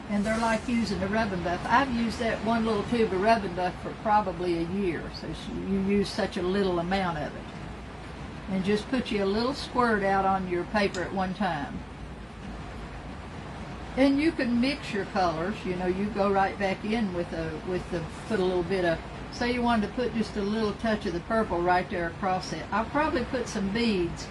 And they're like using a rub and buff. I've used that one little tube of rub and buff for probably a year. So you use such a little amount of it. And just put you a little squirt out on your paper at one time. And you can mix your colors, you know, you go right back in with put a little bit of, say you wanted to put just a little touch of the purple right there across it. I'll probably put some beads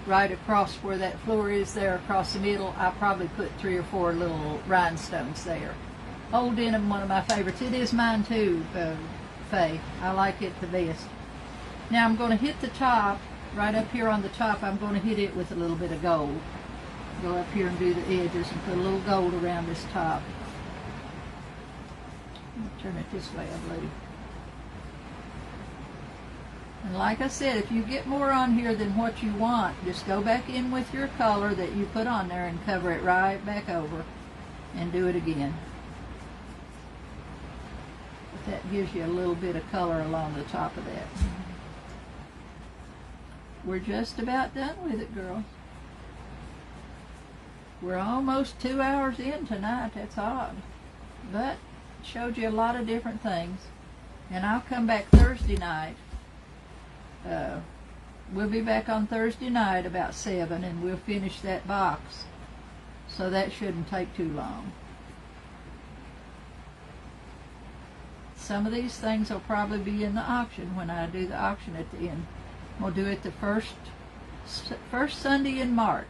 right across where that floor is there across the middle. I'll probably put 3 or 4 little rhinestones there. Old Denim, one of my favorites. It is mine too, Faye. I like it the best. Now I'm going to hit the top, right up here on the top, I'm going to hit it with a little bit of gold. Go up here and do the edges and put a little gold around this top. Turn it this way, I believe. And like I said, if you get more on here than what you want, just go back in with your color that you put on there and cover it right back over. and do it again. But that gives you a little bit of color along the top of that. We're just about done with it, girls. We're almost 2 hours in tonight. That's odd. But it showed you a lot of different things. And I'll come back Thursday night. We'll be back on Thursday night about 7, and we'll finish that box. So that shouldn't take too long. Some of these things will probably be in the auction when I do the auction at the end. We'll do it the first Sunday in March.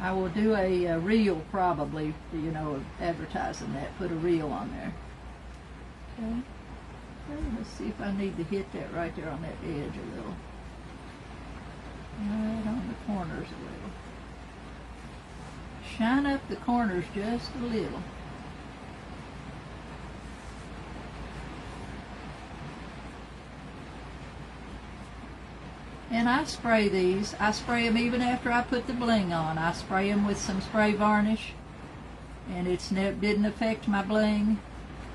I will do a reel probably, you know, advertising that. Put a reel on there. Okay. Let's see if I need to hit that right there on that edge a little. Right on the corners a little. Shine up the corners just a little. And I spray these. I spray them even after I put the bling on. I spray them with some spray varnish, and didn't affect my bling.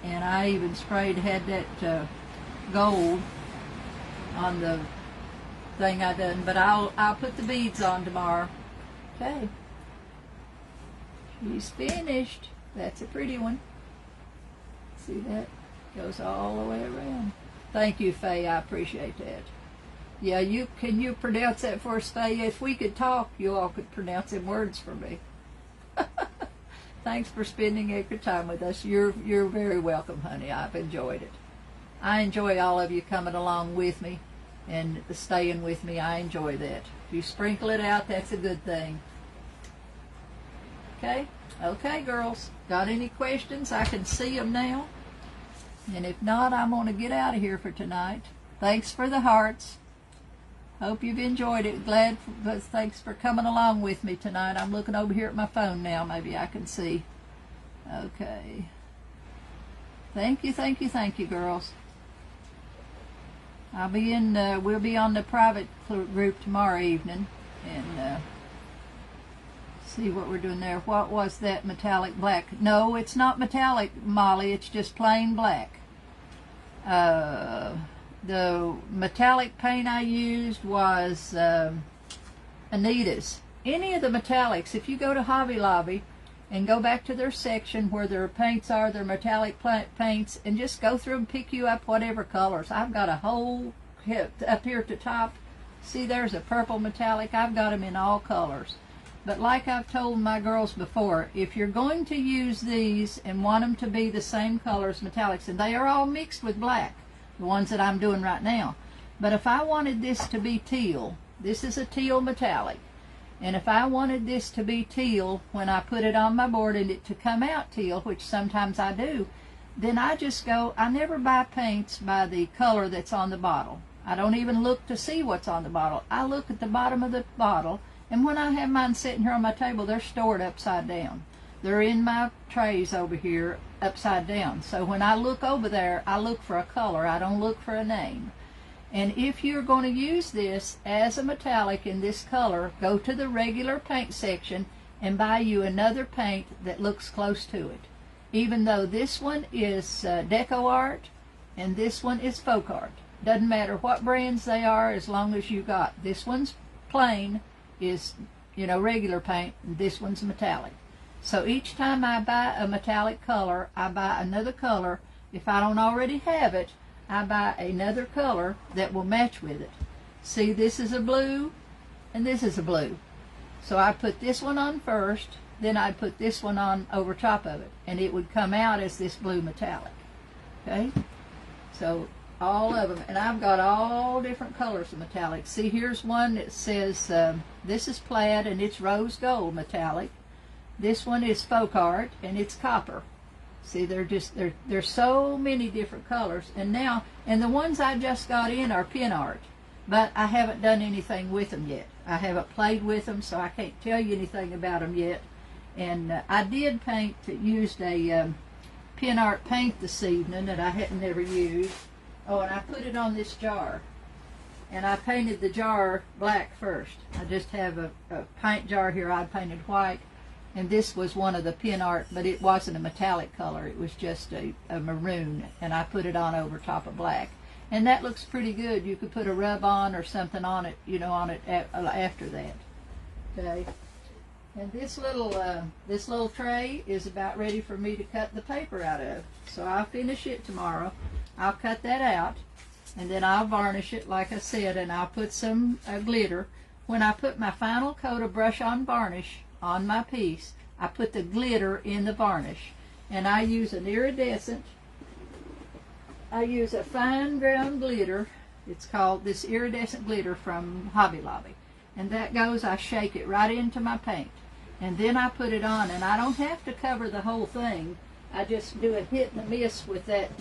And I even had that gold on the thing I done. But I'll put the beads on tomorrow. Okay. She's finished. That's a pretty one. See that? Goes all the way around. Thank you, Faye. I appreciate that. Yeah, can you pronounce that for us, Faye? If we could talk, you all could pronounce them words for me. Thanks for spending extra time with us. You're very welcome, honey. I've enjoyed it. I enjoy all of you coming along with me and staying with me. I enjoy that. If you sprinkle it out, that's a good thing. Okay? Okay, girls. Got any questions? I can see them now. And if not, I'm going to get out of here for tonight. Thanks for the hearts. Hope you've enjoyed it. Thanks for coming along with me tonight. I'm looking over here at my phone now. Maybe I can see. Okay. Thank you, girls. We'll be on the private group tomorrow evening and see what we're doing there. What was that metallic black? No, it's not metallic, Molly. It's just plain black. The metallic paint I used was Anita's. Any of the metallics, if you go to Hobby Lobby and go back to their section where their paints are, their metallic paints, and just go through and pick you up whatever colors. I've got a whole up here at the top. See, there's a purple metallic. I've got them in all colors. But like I've told my girls before, if you're going to use these and want them to be the same color as metallics, and they are all mixed with black, the ones that I'm doing right now. But if I wanted this to be teal, this is a teal metallic, and if I wanted this to be teal when I put it on my board and it to come out teal, which sometimes I do, then I just go, I never buy paints by the color that's on the bottle. I don't even look to see what's on the bottle. I look at the bottom of the bottle, and when I have mine sitting here on my table, they're stored upside down. They're in my trays over here upside down. So when I look over there, I look for a color. I don't look for a name. And if you're going to use this as a metallic in this color, go to the regular paint section and buy you another paint that looks close to it. Even though this one is Deco Art and this one is Folk Art. Doesn't matter what brands they are as long as you got. This one's plain, is, you know, regular paint, and this one's metallic. So each time I buy a metallic color, I buy another color. If I don't already have it, I buy another color that will match with it. See, this is a blue, and this is a blue. So I put this one on first, then I'd put this one on over top of it, and it would come out as this blue metallic. Okay? So all of them, and I've got all different colors of metallic. See, here's one that says, this is plaid, and it's rose gold metallic. This one is Folk Art, and it's copper. See, there's so many different colors. And the ones I just got in are pin art, but I haven't done anything with them yet. I haven't played with them, so I can't tell you anything about them yet. And I did used a pin art paint this evening that I hadn't never used. Oh, and I put it on this jar. And I painted the jar black first. I just have a paint jar here I painted white. And this was one of the pin art, but it wasn't a metallic color. It was just a maroon, and I put it on over top of black. And that looks pretty good. You could put a rub-on or something on it, you know, on it after that. Okay. And this little tray is about ready for me to cut the paper out of. So I'll finish it tomorrow. I'll cut that out, and then I'll varnish it like I said, and I'll put some glitter. When I put my final coat of brush-on varnish on my piece, I put the glitter in the varnish, and I use an iridescent. I use a fine ground glitter. It's called this iridescent glitter from Hobby Lobby, and that goes, I shake it right into my paint, and then I put it on, and I don't have to cover the whole thing. I just do a hit and a miss with that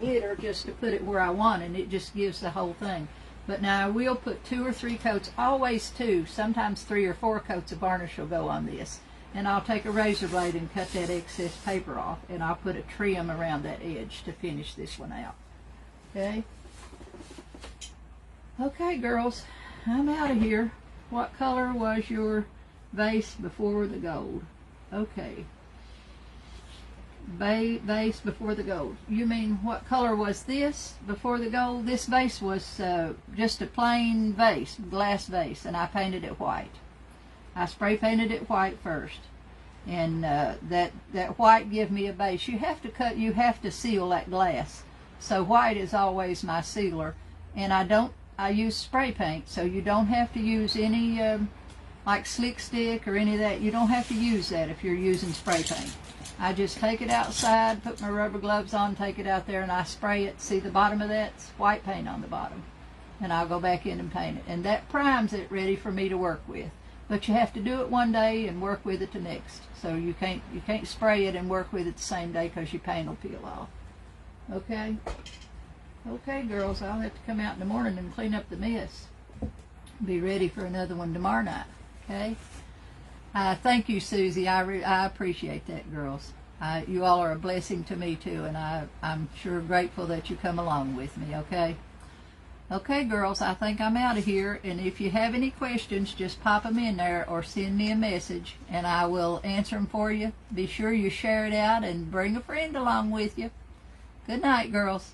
glitter just to put it where I want, and it just gives the whole thing. But now I will put 2 or 3 coats, always 2, sometimes 3 or 4 coats of varnish will go on this. And I'll take a razor blade and cut that excess paper off, and I'll put a trim around that edge to finish this one out. Okay? Okay, girls, I'm out of here. What color was your vase before the gold? Okay. Vase before the gold. You mean what color was this before the gold? This vase was just a plain vase, glass vase, and I painted it white. I spray painted it white first, and that white give me a base. You have to seal that glass. So white is always my sealer, and I use spray paint, so you don't have to use any like slick stick or any of that. You don't have to use that if you're using spray paint. I just take it outside, put my rubber gloves on, take it out there, and I spray it. See the bottom of that? It's white paint on the bottom. And I'll go back in and paint it. And that primes it ready for me to work with. But you have to do it one day and work with it the next. So you can't spray it and work with it the same day, because your paint will peel off. Okay? Okay, girls, I'll have to come out in the morning and clean up the mess. Be ready for another one tomorrow night. Okay? Thank you, Susie. I appreciate that, girls. You all are a blessing to me, too, and I'm sure grateful that you come along with me, okay? Okay, girls, I think I'm out of here, and if you have any questions, just pop them in there or send me a message, and I will answer them for you. Be sure you share it out and bring a friend along with you. Good night, girls.